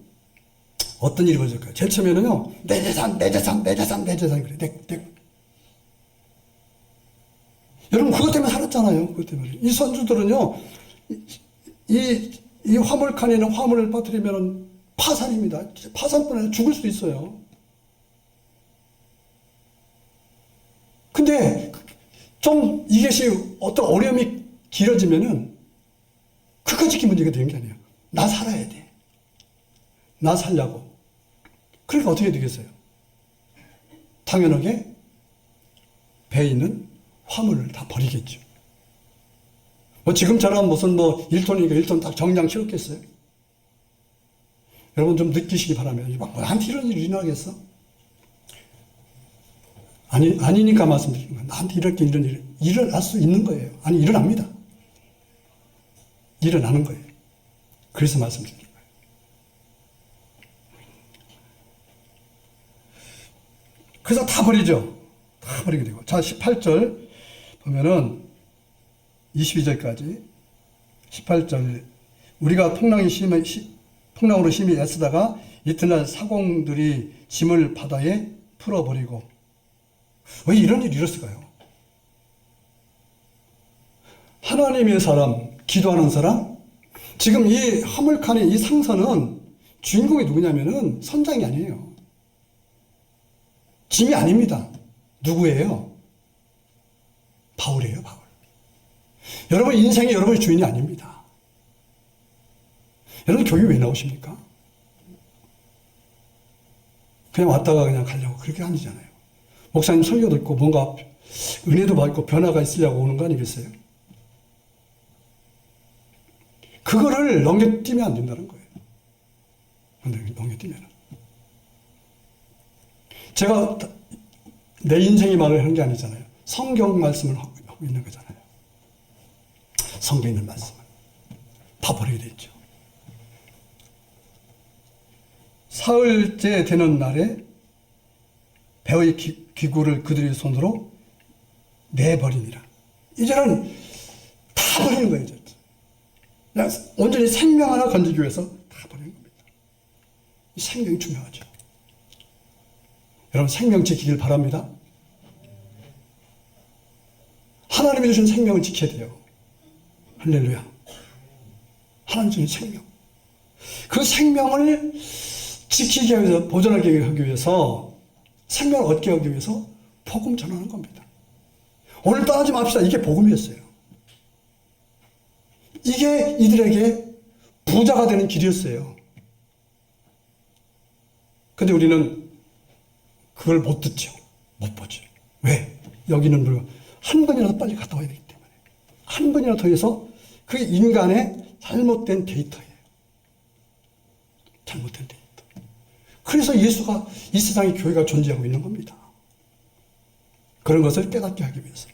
어떤 일이 벌어질까요? 제일 처음에는요, 내 재산, 내 재산, 내 재산, 내 재산, 그래. 여러분, 그것 때문에 살았잖아요. 그것 때문에. 이 선주들은요, 이 화물칸에는 화물을 빠뜨리면 파산입니다. 파산뿐 아니라 죽을 수도 있어요. 근데 좀 이것이 어떤 어려움이 길어지면은 그까짓 문제가 되는 게 아니에요. 나 살아야 돼. 나 살려고. 그러니까 어떻게 되겠어요? 당연하게 배에 있는 화물을 다 버리겠죠. 뭐 지금처럼 무슨 뭐 1톤이니까 1톤 딱 정량 치웠겠어요? 여러분 좀 느끼시기 바랍니다. 나한테 이런 일이 일어나겠어? 아니니까 말씀드리는 거예요. 나한테 이렇게 이런 일이 일어날 수 있는 거예요. 아니, 일어납니다. 일어나는 거예요. 그래서 말씀드리는 거예요. 그래서 다 버리죠. 다 버리게 되고. 자, 18절 보면은 22절까지 18절 우리가 풍랑으로 심히 애쓰다가 이튿날 사공들이 짐을 바다에 풀어버리고. 왜 이런 일이 일었을까요? 하나님의 사람, 기도하는 사람, 지금 이 화물칸의 이 상선은 주인공이 누구냐면은 선장이 아니에요. 짐이 아닙니다. 누구예요? 바울이에요, 바울. 여러분 인생이 여러분의 주인이 아닙니다. 여러분 교회 왜 나오십니까? 그냥 왔다가 그냥 가려고 그렇게 아니잖아요. 목사님 설교 듣고 뭔가 은혜도 받고 변화가 있으려고 오는 거 아니겠어요? 그거를 넘겨뛰면 안 된다는 거예요. 넘겨뛰면. 제가 내 인생의 말을 하는 게 아니잖아요. 성경 말씀을 하고 있는 거잖아요. 성경에 있는 말씀을. 다 버리게 됐죠. 사흘째 되는 날에 배의 기구를 그들의 손으로 내버리니라. 이제는 다 버리는 거예요. 이제. 그냥 온전히 생명 하나 건지기 위해서 다 버리는 겁니다. 이 생명이 중요하죠. 여러분 생명 지키길 바랍니다. 하나님이 주신 생명을 지켜야 돼요. 할렐루야. 하나님 주신 생명. 그 생명을 지키기 위해서, 보존하기 하기 위해서, 생명을 얻게 하기 위해서 복음 전하는 겁니다. 오늘 떠나지 맙시다. 이게 복음이었어요. 이게 이들에게 부자가 되는 길이었어요. 근데 우리는 그걸 못 듣죠. 못 보죠. 왜? 여기는 물건 한 번이라도 빨리 갔다 와야 되기 때문에. 한 번이라도 더 해서 그 인간의 잘못된 데이터예요. 잘못된 데이터. 그래서 예수가 이 세상에 교회가 존재하고 있는 겁니다. 그런 것을 깨닫게 하기 위해서.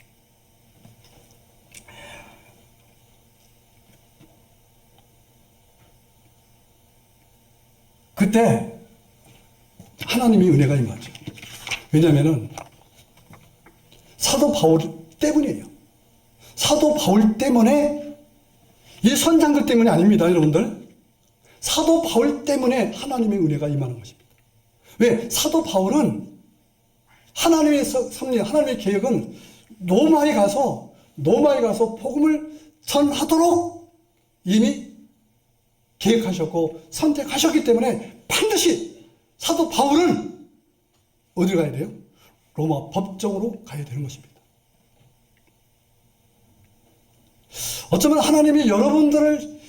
그때 하나님이 은혜가 임하죠. 왜냐하면 사도 바울 때문이에요. 사도 바울 때문에, 이 선장들 때문이 아닙니다, 여러분들. 사도 바울 때문에 하나님의 은혜가 임하는 것입니다. 왜? 사도 바울은 하나님의 섭리, 하나님의 계획은 로마에 가서 복음을 전하도록 이미 계획하셨고 선택하셨기 때문에 반드시 사도 바울은 어디로 가야 돼요? 로마 법정으로 가야 되는 것입니다. 어쩌면 하나님이 여러분들을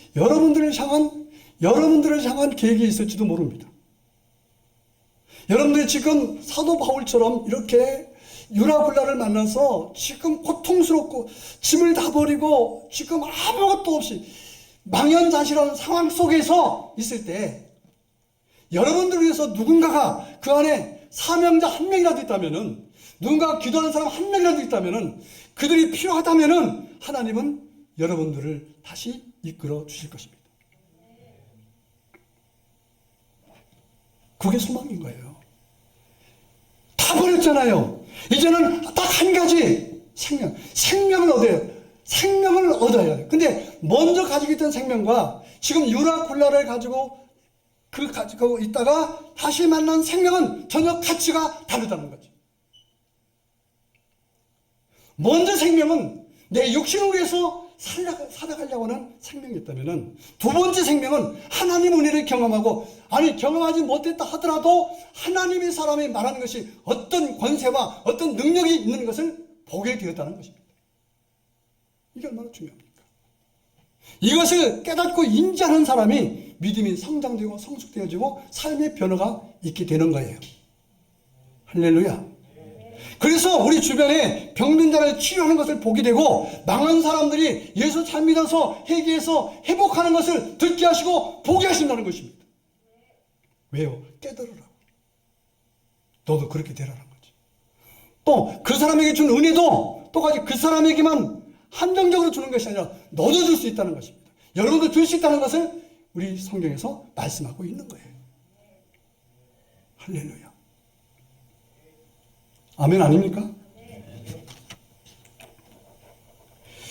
향한 계획이 있을지도 모릅니다. 여러분들이 지금 사도 바울처럼 이렇게 유라굴라를 만나서 지금 고통스럽고 짐을 다 버리고 지금 아무것도 없이 망연자실한 상황 속에서 있을 때 여러분들을 위해서 누군가가 그 안에 사명자 한 명이라도 있다면은, 누군가 기도하는 사람 한 명이라도 있다면은, 그들이 필요하다면은 하나님은 여러분들을 다시 이끌어 주실 것입니다. 그게 소망인 거예요. 다 버렸잖아요. 이제는 딱 한 가지 생명은 어디에요? 생명을 얻어야 돼요. 근데 먼저 가지고 있던 생명과 지금 유라굴라를 가지고 가지고 있다가 다시 만난 생명은 전혀 가치가 다르다는 거죠. 먼저 생명은 내 육신을 위해서 살아가려고 하는 생명이었다면 두 번째 생명은 하나님 은혜를 경험하고, 아니 경험하지 못했다 하더라도 하나님의 사람이 말하는 것이 어떤 권세와 어떤 능력이 있는 것을 보게 되었다는 것입니다. 이게 얼마나 중요합니까? 이것을 깨닫고 인지하는 사람이 믿음이 성장되고 성숙되어지고 삶의 변화가 있게 되는 거예요. 할렐루야. 그래서 우리 주변에 병든 자를 치유하는 것을 보게 되고, 망한 사람들이 예수 잘 믿어서 회개해서 회복하는 것을 듣게 하시고 보게 하신다는 것입니다. 왜요? 깨달으라고. 너도 그렇게 되라는 거지. 또 그 사람에게 준 은혜도 똑같이 그 사람에게만 한정적으로 주는 것이 아니라 너도 줄 수 있다는 것입니다. 여러분도 줄 수 있다는 것을 우리 성경에서 말씀하고 있는 거예요. 할렐루야. 아멘 아닙니까?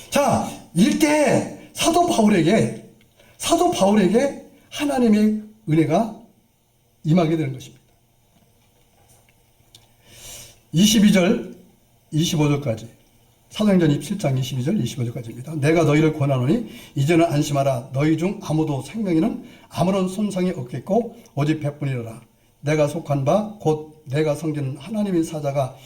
자, 이때 사도 바울에게 하나님의 은혜가 임하게 되는 것입니다. 22절, 25절까지. 사도행전 7장 22절, 25절까지입니다. 내가 너희를 권하노니 이제는 안심하라. 너희 중 아무도 생명에는 아무런 손상이 없겠고 오직 백분이라. 내가 속한 바 곧 내가 섬기는 하나님의 사자가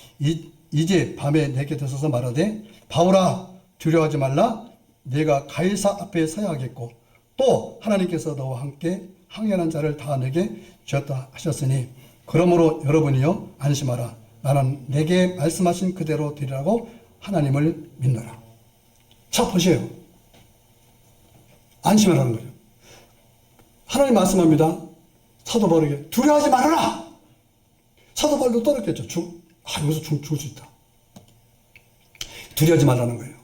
이제 밤에 내 곁에 서서 말하되, 바울아 두려워하지 말라. 내가 가이사 앞에 서야 하겠고 또 하나님께서 너와 함께 항연한 자를 다 내게 주었다 하셨으니 그러므로 여러분이여 안심하라. 나는 내게 말씀하신 그대로 되리라고 하나님을 믿노라. 자, 보세요. 안심하라는 거죠. 하나님 말씀합니다. 사도 바울에게 두려워하지 말아라. 사도 바울도 떨었겠죠. 여기서 죽을 수 있다. 두려워하지 말라는 거예요.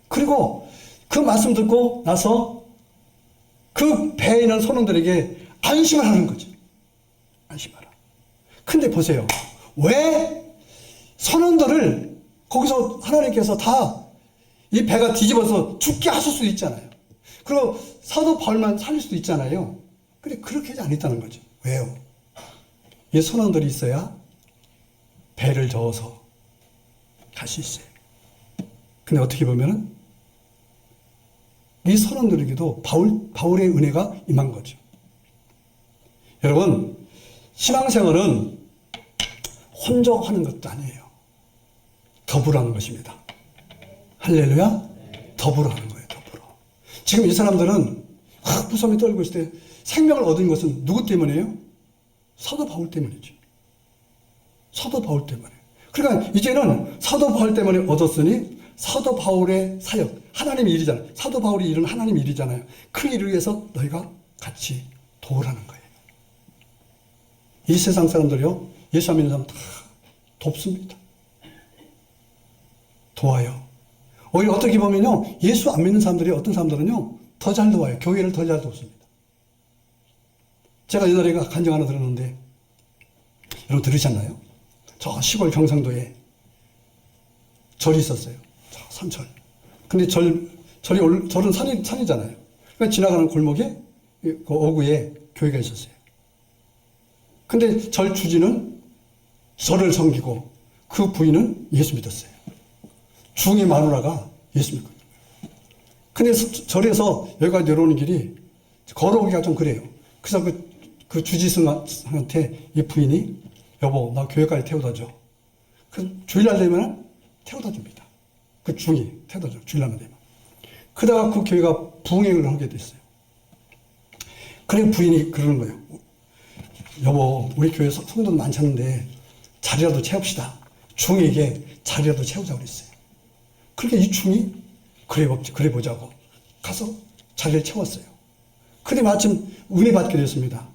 그리고 그 말씀 듣고 나서 그 배에 있는 선원들에게 안심을 하는 거지. 안심하라. 근데 보세요. 왜 선원들을 거기서 하나님께서 다 이 배가 뒤집어서 죽게 하실 수도 있잖아요. 그리고 사도 바울만 살릴 수도 있잖아요. 근데 그렇게 하지 않았다는 거죠. 왜요? 이 선원들이 있어야 배를 저어서 갈 수 있어요. 근데 어떻게 보면은 이 선원들에게도 바울의 은혜가 임한 거죠. 여러분, 신앙생활은 혼자 하는 것도 아니에요. 더불어 하는 것입니다. 할렐루야? 더불어 하는 거예요. 더불어. 지금 이 사람들은 무서움이 떨고 있을 때 생명을 얻은 것은 누구 때문이에요? 사도 바울 때문이죠. 사도 바울 때문에. 그러니까 이제는 사도 바울 때문에 얻었으니 사도 바울의 사역, 하나님의 일이잖아요. 사도 바울이 일은 하나님의 일이잖아요. 그 일을 위해서 너희가 같이 도우라는 거예요. 이 세상 사람들이요, 예수 안 믿는 사람 다 돕습니다. 도와요. 오히려 어떻게 보면요, 예수 안 믿는 사람들이 어떤 사람들은요, 더 잘 도와요. 교회를 더 잘 돕습니다. 제가 옛날에 간증 하나 들었는데, 여러분 들으셨나요? 저 시골 경상도에 절이 있었어요. 저 산절. 근데 절은 산이잖아요. 그러니까 지나가는 골목에, 그 어구에 교회가 있었어요. 근데 절 주지는 절을 섬기고 그 부인은 예수 믿었어요. 중의 마누라가 예수 믿거든요. 근데 절에서 여기까지 내려오는 길이 걸어오기가 좀 그래요. 그래서 그 주지승한테 이 부인이 여보, 나 교회까지 태워다 줘. 그 주일날 되면 태워다 줍니다. 그 중이 태워다 줘. 주일날만 되면. 그러다가 그 교회가 부흥회를 하게 됐어요. 그래 부인이 그러는 거예요. 여보, 우리 교회 성도도 많지 않은데 자리라도 채웁시다. 중에게 자리라도 채우자고 그랬어요. 그러니까 이 중이 그래 보자고 가서 자리를 채웠어요. 근데 마침 은혜 받게 됐습니다.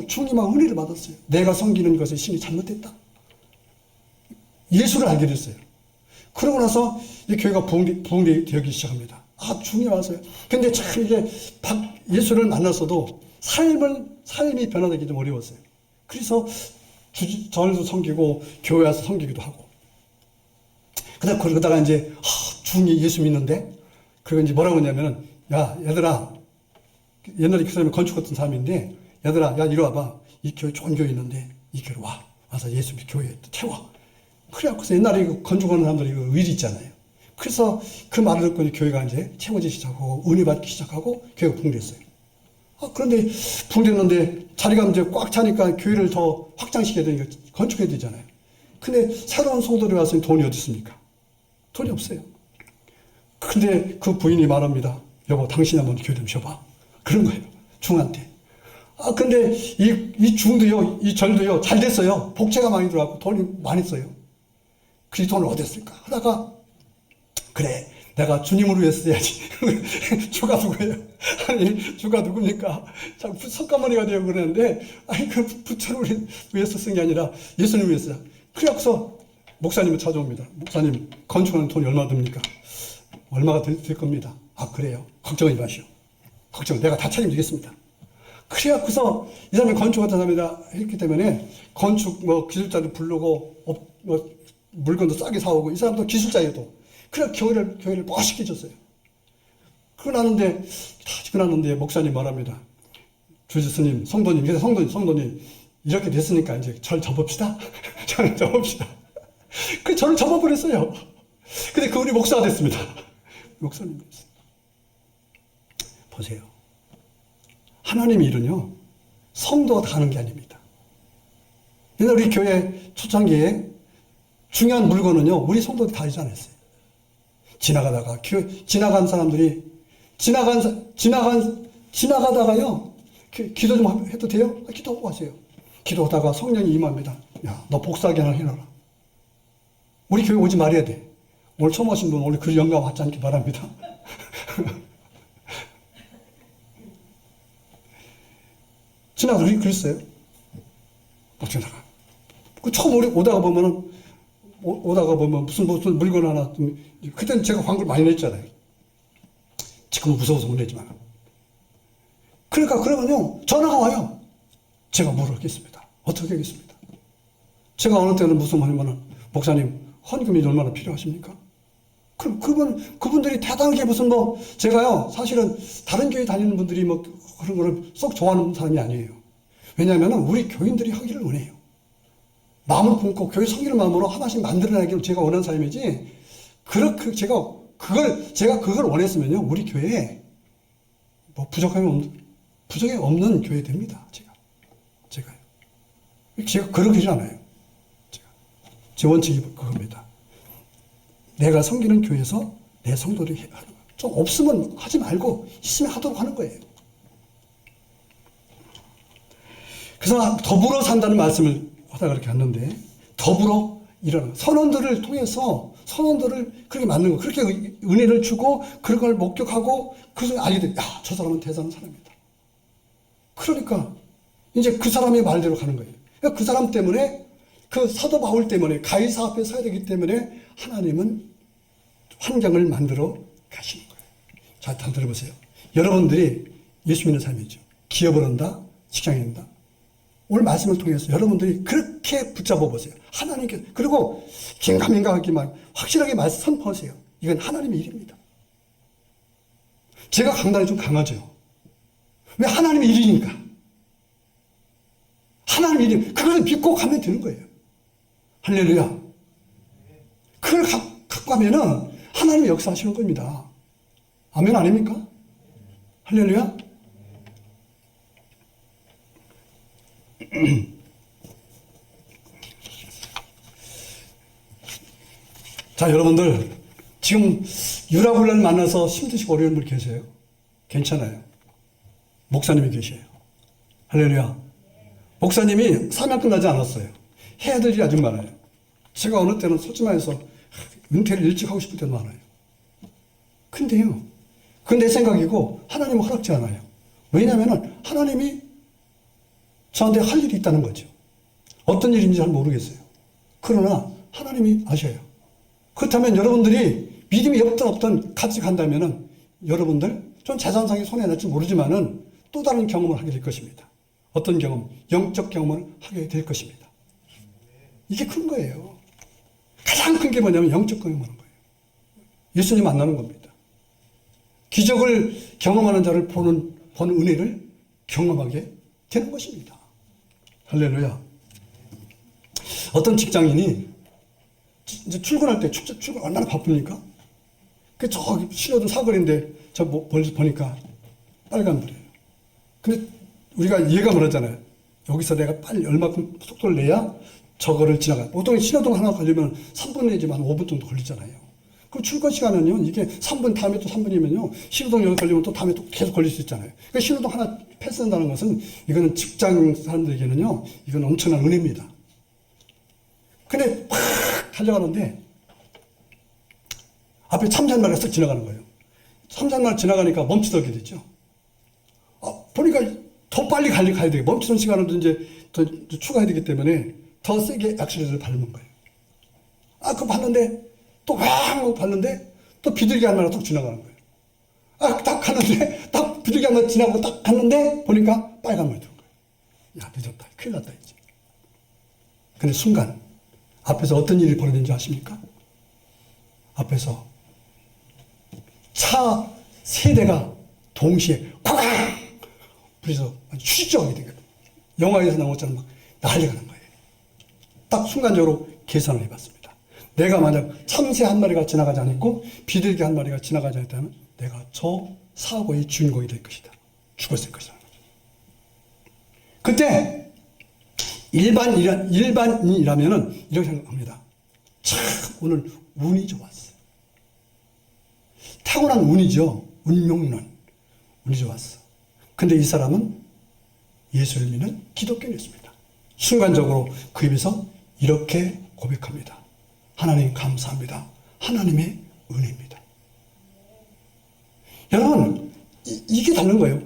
중이 막 은혜를 받았어요. 내가 섬기는 것에 신이 잘못됐다. 예수를 알게 됐어요. 그러고 나서 이 교회가 부흥되기 시작합니다. 중이 왔어요. 근데 참 이게 예수를 만났어도 삶이 변화되기 좀 어려웠어요. 그래서 절도 섬기고 교회 와서 섬기기도 하고. 그러다가 이제 중이 예수 믿는데, 그리고 이제 뭐라고 했냐면은, 야, 얘들아, 옛날에 그 사람이 건축했던 사람인데, 얘들아, 야, 이리 와봐. 이 교회 좋은 교회 있는데, 이 교회로 와. 와서 예수 교회에 태워. 그래갖고서 옛날에 이거 건축하는 사람들이 이거 의리 있잖아요. 그래서 그 말을 듣고 이제 교회가 이제 채워지기 시작하고, 은혜 받기 시작하고, 교회가 붕괴했어요. 그런데 붕괴했는데, 자리가 이제 꽉 차니까 교회를 더 확장시켜야 되니까 건축해야 되잖아요. 근데 새로운 성도들이 와서 돈이 어디 있습니까? 돈이 없어요. 근데 그 부인이 말합니다. 여보, 당신이 한번 교회 좀 쉬어봐. 그런 거예요. 중한테. 근데 이 중도요, 이 절도요, 잘 됐어요. 복채가 많이 들어가고 돈이 많이 써요. 그 돈을 어디 쓸까? 하다가, 그래, 내가 주님을 위해 써야지. 주가 누구예요? 아니, 주가 누굽니까? 자꾸 석가모니가 되고 그러는데, 아니, 그 부처를 위해서 쓴 게 아니라 예수님을 위해서. 그래서 목사님을 찾아옵니다. 목사님, 건축하는 돈이 얼마 듭니까? 얼마가 될 겁니다. 그래요. 걱정하지 마시오. 걱정, 내가 다 책임지겠습니다. 그래갖고서 이 사람이 건축하던 사람이다 했기 때문에 건축 기술자를 부르고 물건도 싸게 사오고 이 사람도 기술자여도 그래 교회를 멋있게 해줬어요. 그러고 나는데 목사님 말합니다. 주지 스님, 성도님, 그래서 성도님 이렇게 됐으니까 이제 절 접읍시다. 절 접읍시다. 그 저를 접어버렸어요. 근데 그분이 목사가 됐습니다. 목사님 됐어요. 보세요. 하나님의 일은요, 성도가 다 하는 게 아닙니다. 옛날 우리 교회 초창기에 중요한 물건은요, 우리 성도들이 다 하지 않았어요. 지나가다가, 지나간 사람들이, 지나가다가요, 기도 좀 해도 돼요? 기도하고 가세요. 기도하다가 성령이 임합니다. 야, 너 복사하게 하나 해놔라. 우리 교회 오지 말아야 돼. 오늘 처음 오신 분, 오늘 그 영감 받지 않기 바랍니다. 지나가다 그랬어요. 지나가. 처음 오다가 보면 무슨 물건 하나, 그때는 제가 광고를 많이 냈잖아요. 지금은 무서워서 못 내지만. 그러니까 그러면요, 전화가 와요. 제가 뭘 하겠습니다. 어떻게 하겠습니다. 제가 어느 때는 무슨 말이면은, 목사님, 헌금이 얼마나 필요하십니까? 그럼 그분들이 대단하게 제가요, 사실은 다른 교회 다니는 분들이 그런 거를 썩 좋아하는 사람이 아니에요. 왜냐하면 우리 교인들이 하기를 원해요. 마음을 품고 교회 섬기는 마음으로 하나씩 만들어내기를 제가 원하는 사람이지, 제가 그걸 원했으면요, 우리 교회에 부족함이 없는 교회 됩니다. 제가 그러지 않아요. 제 원칙이 그겁니다. 내가 섬기는 교회에서 내 성도들이 하는 거예요. 좀 없으면 하지 말고 있으면 하도록 하는 거예요. 그래서 더불어 산다는 말씀을 하다가 그렇게 했는데, 더불어 일하는 선원들을 통해서 선원들을 그렇게 만든 거, 그렇게 은혜를 주고 그런 걸 목격하고 그래서 알게 돼. 야, 저 사람은 대단한 사람이다. 그러니까 이제 그 사람의 말대로 가는 거예요. 그러니까 그 사람 때문에, 그 사도 바울 때문에 가이사 앞에 서야 되기 때문에 하나님은 환경을 만들어 가시는 거예요. 자, 한번 들어보세요. 여러분들이 예수 믿는 삶이죠. 기업을 한다, 직장에 한다. 오늘 말씀을 통해서 여러분들이 그렇게 붙잡아 보세요. 하나님께, 그리고 긴가민가하기만 확실하게 말씀 선포하세요. 이건 하나님의 일입니다. 제가 강단이 좀 강하죠. 왜? 하나님의 일이니까. 하나님의 일, 그걸 믿고 가면 되는 거예요. 할렐루야. 그걸 갖고 가면은 하나님의 역사하시는 겁니다. 아멘 아닙니까? 할렐루야. 자, 여러분들 지금 유라굴란 만나서 힘드시고 어려운 분 계세요? 괜찮아요. 목사님이 계셔요. 할렐루야. 목사님이 사명 끝나지 않았어요. 해야 될 일이 아주 많아요. 제가 어느 때는 솔직히 말해서 은퇴를 일찍 하고 싶을 때도 많아요. 근데요, 그건 내 생각이고 하나님은 허락지 않아요. 왜냐하면 하나님이 저한테 할 일이 있다는 거죠. 어떤 일인지 잘 모르겠어요. 그러나 하나님이 아셔요. 그렇다면 여러분들이 믿음이 없든 같이 간다면은 여러분들 좀 재산상에 손해날지 모르지만은 또 다른 경험을 하게 될 것입니다. 어떤 경험? 영적 경험을 하게 될 것입니다. 이게 큰 거예요. 가장 큰 게 뭐냐면 영적 경험을 하는 거예요. 예수님 만나는 겁니다. 기적을 경험하는 자를 보는 은혜를 경험하게 되는 것입니다. 할렐루야. 어떤 직장인이 이제 출근할 때 출근 얼마나 바쁩니까? 저 신호등 사거리인데 저 멀리서 보니까 빨간불이에요. 근데 우리가 예감을 하잖아요. 여기서 내가 빨리 얼마큼 속도를 내야 저거를 지나가요. 보통 신호등 하나 걸리면 3분 내지만 5분 정도 걸리잖아요. 그럼 출근 시간은요, 이게 3분 다음에 또 3분이면요, 신호등 여기 걸리면 또 다음에 또 계속 걸릴 수 있잖아요. 그러니까 신호등 하나 패스한다는 것은 이거는 직장 사람들에게는요, 이건 엄청난 은혜입니다. 근데 팍 달려가는데 앞에 참새 한 마리가 쓱 지나가는 거예요. 참새 한 마리 지나가니까 멈추게 됐죠. 보니까 더 빨리 가야 되게 멈추는 시간을 이제 더 추가해야 되기 때문에 더 세게 액셀레이터를 밟는 거예요. 그거 봤는데 또 왕 봤는데 또 비둘기 한 마리가 뚝 지나가는 거예요. 딱 갔는데 딱 비둘기 한 마리 지나고 딱 갔는데 보니까 빨간 말이 들어온 거예요. 야, 늦었다. 큰일 났다 이제. 근데 순간 앞에서 어떤 일이 벌어진지 아십니까? 앞에서 차 세 대가 동시에 쾅! 불에서 추적하게 되거든요. 영화에서 나온 것처럼 막 난리가 난 거예요. 딱 순간적으로 계산을 해봤습니다. 내가 만약 참새 한 마리가 지나가지 않았고 비둘기 한 마리가 지나가지 않았다면 내가 저 사고의 주인공이 될 것이다. 죽었을 것이라는 거죠. 그때 일반인이라면은 이렇게 생각합니다. 참 오늘 운이 좋았어. 타고난 운이죠. 운명론. 운이 좋았어. 근데 이 사람은 예수를 믿는 기독교인이었습니다. 순간적으로 그 입에서 이렇게 고백합니다. 하나님 감사합니다. 하나님의 은혜입니다. 여러분, 이게 다른 거예요.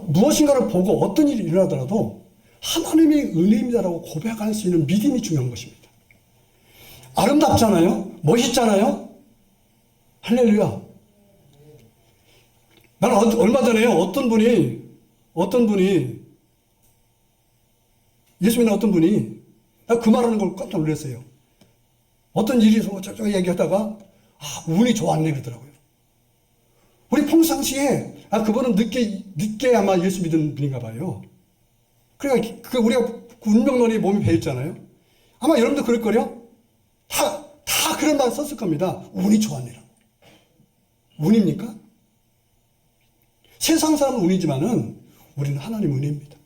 무엇인가를 보고 어떤 일이 일어나더라도 하나님의 은혜입니다라고 고백할 수 있는 믿음이 중요한 것입니다. 아름답잖아요? 멋있잖아요? 할렐루야. 나는 얼마 전에요, 어떤 분이, 예수 믿는 어떤 분이, 나 그 말하는 걸 깜짝 놀랐어요. 어떤 일이 있어서 저쪽 얘기하다가, 운이 좋았네, 그러더라고요. 우리 평상시에, 그분은 늦게 아마 예수 믿는 분인가 봐요. 그러니까, 우리가 운명론이 몸에 배있잖아요. 아마 여러분도 그럴걸요? 다 그런 말 썼을 겁니다. 운이 좋았네라고. 운입니까? 세상 사람은 운이지만은 우리는 하나님의 은혜입니다.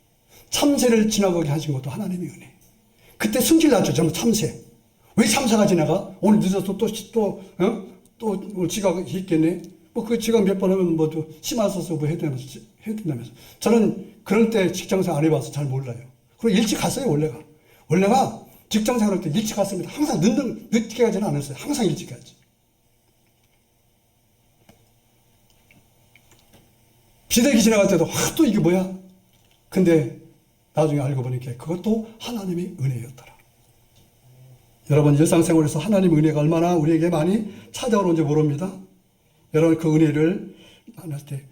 참새를 지나가게 하신 것도 하나님의 은혜. 그때 승질 났죠. 저는 참새. 왜 참새가 지나가? 오늘 늦어서 또 지각 있겠네. 그 지각 몇 번 하면 심하셔서 해야 된다면서. 저는 그런 때 직장생활 안 해봐서 잘 몰라요. 그리고 일찍 갔어요, 원래가 직장생활 할 때 일찍 갔습니다. 항상 늦게 가지는 않았어요. 항상 일찍 가지. 비둘기 지나갈 때도 또 이게 뭐야? 근데 나중에 알고 보니까 그것도 하나님의 은혜였더라. 여러분 일상생활에서 하나님의 은혜가 얼마나 우리에게 많이 찾아오는지 모릅니다. 여러분 그 은혜를 만날 때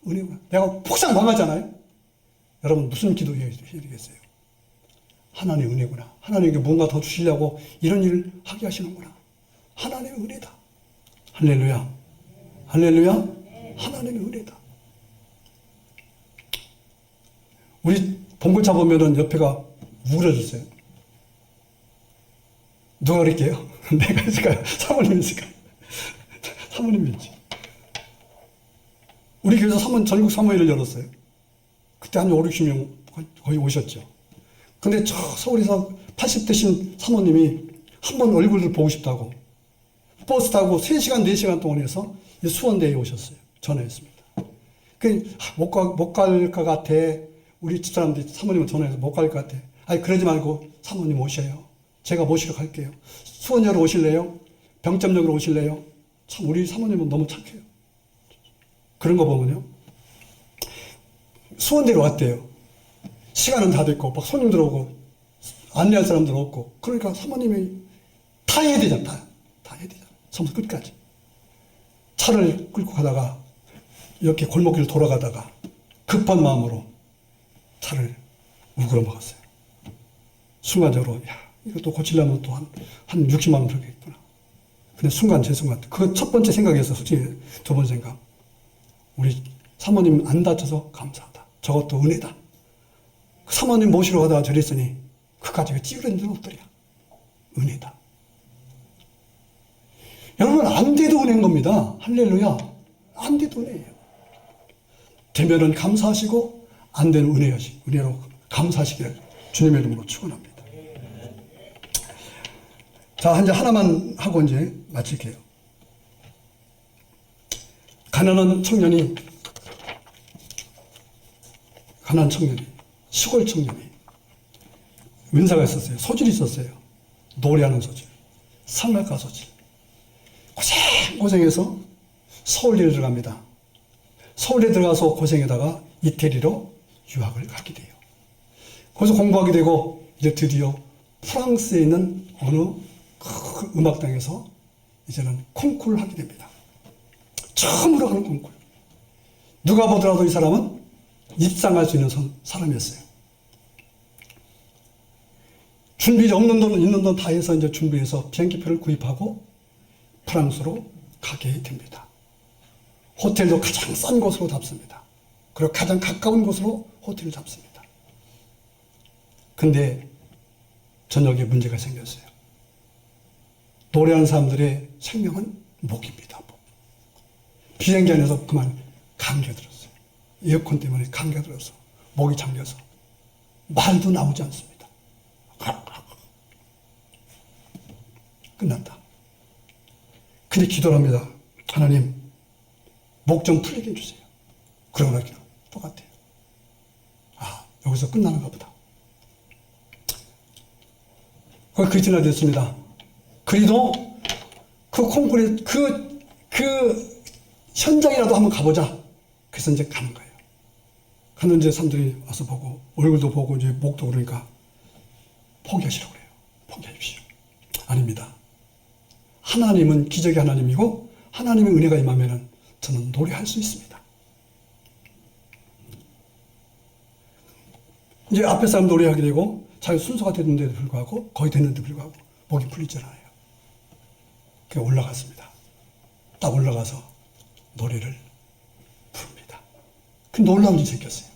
은혜구나. 내가 폭삭 망하잖아요. 여러분 무슨 기도해야 되겠어요? 하나님의 은혜구나. 하나님께 뭔가 더 주시려고 이런 일을 하게 하시는구나. 하나님의 은혜다. 할렐루야. 할렐루야. 하나님의 은혜다. 우리 봉고차 보면은 옆에가 우울해졌어요. 누가 그럴게요? 내가 있을까요? 사모님이 있을까요? 사모님이 있지. 우리 교회에서 전국 사모회를 열었어요. 그때 한 5, 60명 거의 오셨죠. 근데 저 서울에서 80대신 사모님이 한번 얼굴을 보고 싶다고 버스 타고 3시간, 4시간 동안 해서 수원대에 오셨어요. 전화했습니다. 못 갈 것 같아. 우리 집사람들이 사모님은 전화해서 못 갈 것 같아. 그러지 말고 사모님 오셔요. 제가 모시러 갈게요. 수원여로 오실래요? 병점역으로 오실래요? 참 우리 사모님은 너무 착해요. 그런 거 보면요. 수원대로 왔대요. 시간은 다 됐고 막 손님들 오고 안내할 사람들 없고 그러니까 사모님이 다 해야 되잖아. 다 해야 되잖아. 처음부터 끝까지. 차를 끌고 가다가 이렇게 골목길을 돌아가다가 급한 마음으로 차를 우그러 먹었어요. 순간적으로 이것도 고치려면 또 한 60만 원 들겠구나. 근데 순간 제 순간 그 첫 번째 생각이었어. 솔직히 두 번째 생각. 우리 사모님 안 다쳐서 감사하다. 저것도 은혜다. 사모님 모시러 가다가 저랬으니 그 가족이 찌그러진 옷들이야. 은혜다. 여러분 안 돼도 은혜인 겁니다. 할렐루야. 안 돼도 은혜예요. 되면은 감사하시고 안 되는 은혜로 감사하시기를 주님의 이름으로 축원합니다. 자, 이제 하나만 하고 이제 마칠게요. 가난한 청년이 시골 청년이 은사가 있었어요. 소질이 있었어요. 노래하는 소질, 성악가 소질. 고생해서 서울대에 들어갑니다. 서울대 들어가서 고생하다가 이태리로 유학을 가게 돼요. 거기서 공부하게 되고 이제 드디어 프랑스에 있는 어느 그 음악당에서 이제는 콩쿠르를 하게 됩니다. 처음으로 하는 콩쿠르. 누가 보더라도 이 사람은 입상할 수 있는 사람이었어요. 준비 없는 돈, 있는 돈 다 해서 이제 준비해서 비행기표를 구입하고 프랑스로 가게 됩니다. 호텔도 가장 싼 곳으로 잡습니다. 그리고 가장 가까운 곳으로 호텔을 잡습니다. 근데 저녁에 문제가 생겼어요. 노래하는 사람들의 생명은 목입니다. 목. 비행기 안에서 그만 감기가 들었어요. 에어컨 때문에 감기가 들어서 목이 잠겨서 말도 나오지 않습니다. 끝난다. 근데 기도를 합니다. 하나님, 목 좀 풀리게 해주세요. 그러고 나기도 똑같아요. 아, 여기서 끝나는가 보다. 거의 그 지나 됐습니다. 그래도 그 콩쿠르에 그 현장이라도 한번 가보자. 그래서 이제 가는 거예요. 가는 이제 사람들이 와서 보고 얼굴도 보고 이제 목도 그러니까 포기하시라고 그래요. 포기하십시오. 아닙니다. 하나님은 기적의 하나님이고 하나님의 은혜가 임하면은 저는 노래할 수 있습니다. 이제 앞에 사람 노래하게 되고 자기 순서가 됐는데도 불구하고 거의 됐는데도 불구하고 목이 풀리잖아요. 그래서 올라갔습니다. 딱 올라가서 노래를 부릅니다. 그 놀라운 일이 생겼어요.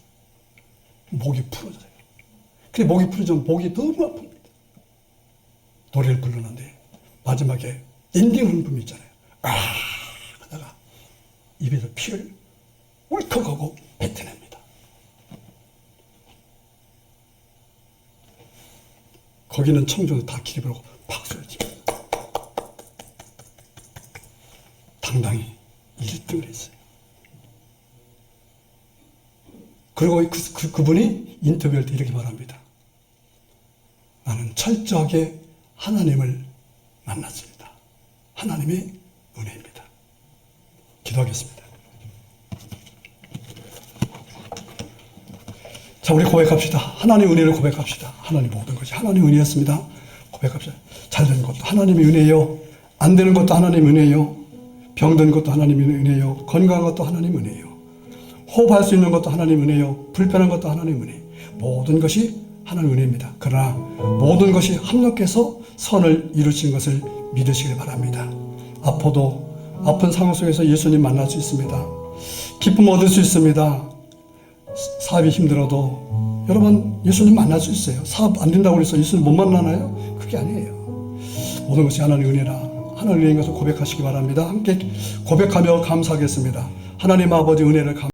목이 풀어져요. 근데 목이 풀어지면 목이 너무 아픕니다. 노래를 부르는데 마지막에 엔딩 흥분 있잖아요. 하다가 입에서 피를 울컥하고 뱉어냅니다. 거기는 청중들 다 기립을 하고 박수를 칩니다. 당당히 1등을 했어요. 그리고 그분이 인터뷰할 때 이렇게 말합니다. 나는 철저하게 하나님을 만났습니다. 하나님의 은혜입니다. 기도하겠습니다. 자, 우리 고백합시다. 하나님의 은혜를 고백합시다. 하나님 모든 것이 하나님의 은혜였습니다. 고백합시다. 잘 되는 것도 하나님의 은혜요. 안 되는 것도 하나님의 은혜요. 병든 것도 하나님의 은혜요. 건강한 것도 하나님의 은혜요. 호흡할 수 있는 것도 하나님의 은혜요. 불편한 것도 하나님의 은혜. 모든 것이 하나님의 은혜입니다. 그러나 모든 것이 합력해서 선을 이루시는 것을 믿으시길 바랍니다. 아픈 상황 속에서 예수님 만날 수 있습니다. 기쁨 얻을 수 있습니다. 사업이 힘들어도 여러분 예수님 만날 수 있어요. 사업 안 된다고 해서 예수님 못 만나나요? 그게 아니에요. 모든 것이 하나님의 은혜라 하나님의 은혜인 것을 고백하시기 바랍니다. 함께 고백하며 감사하겠습니다. 하나님 아버지 은혜를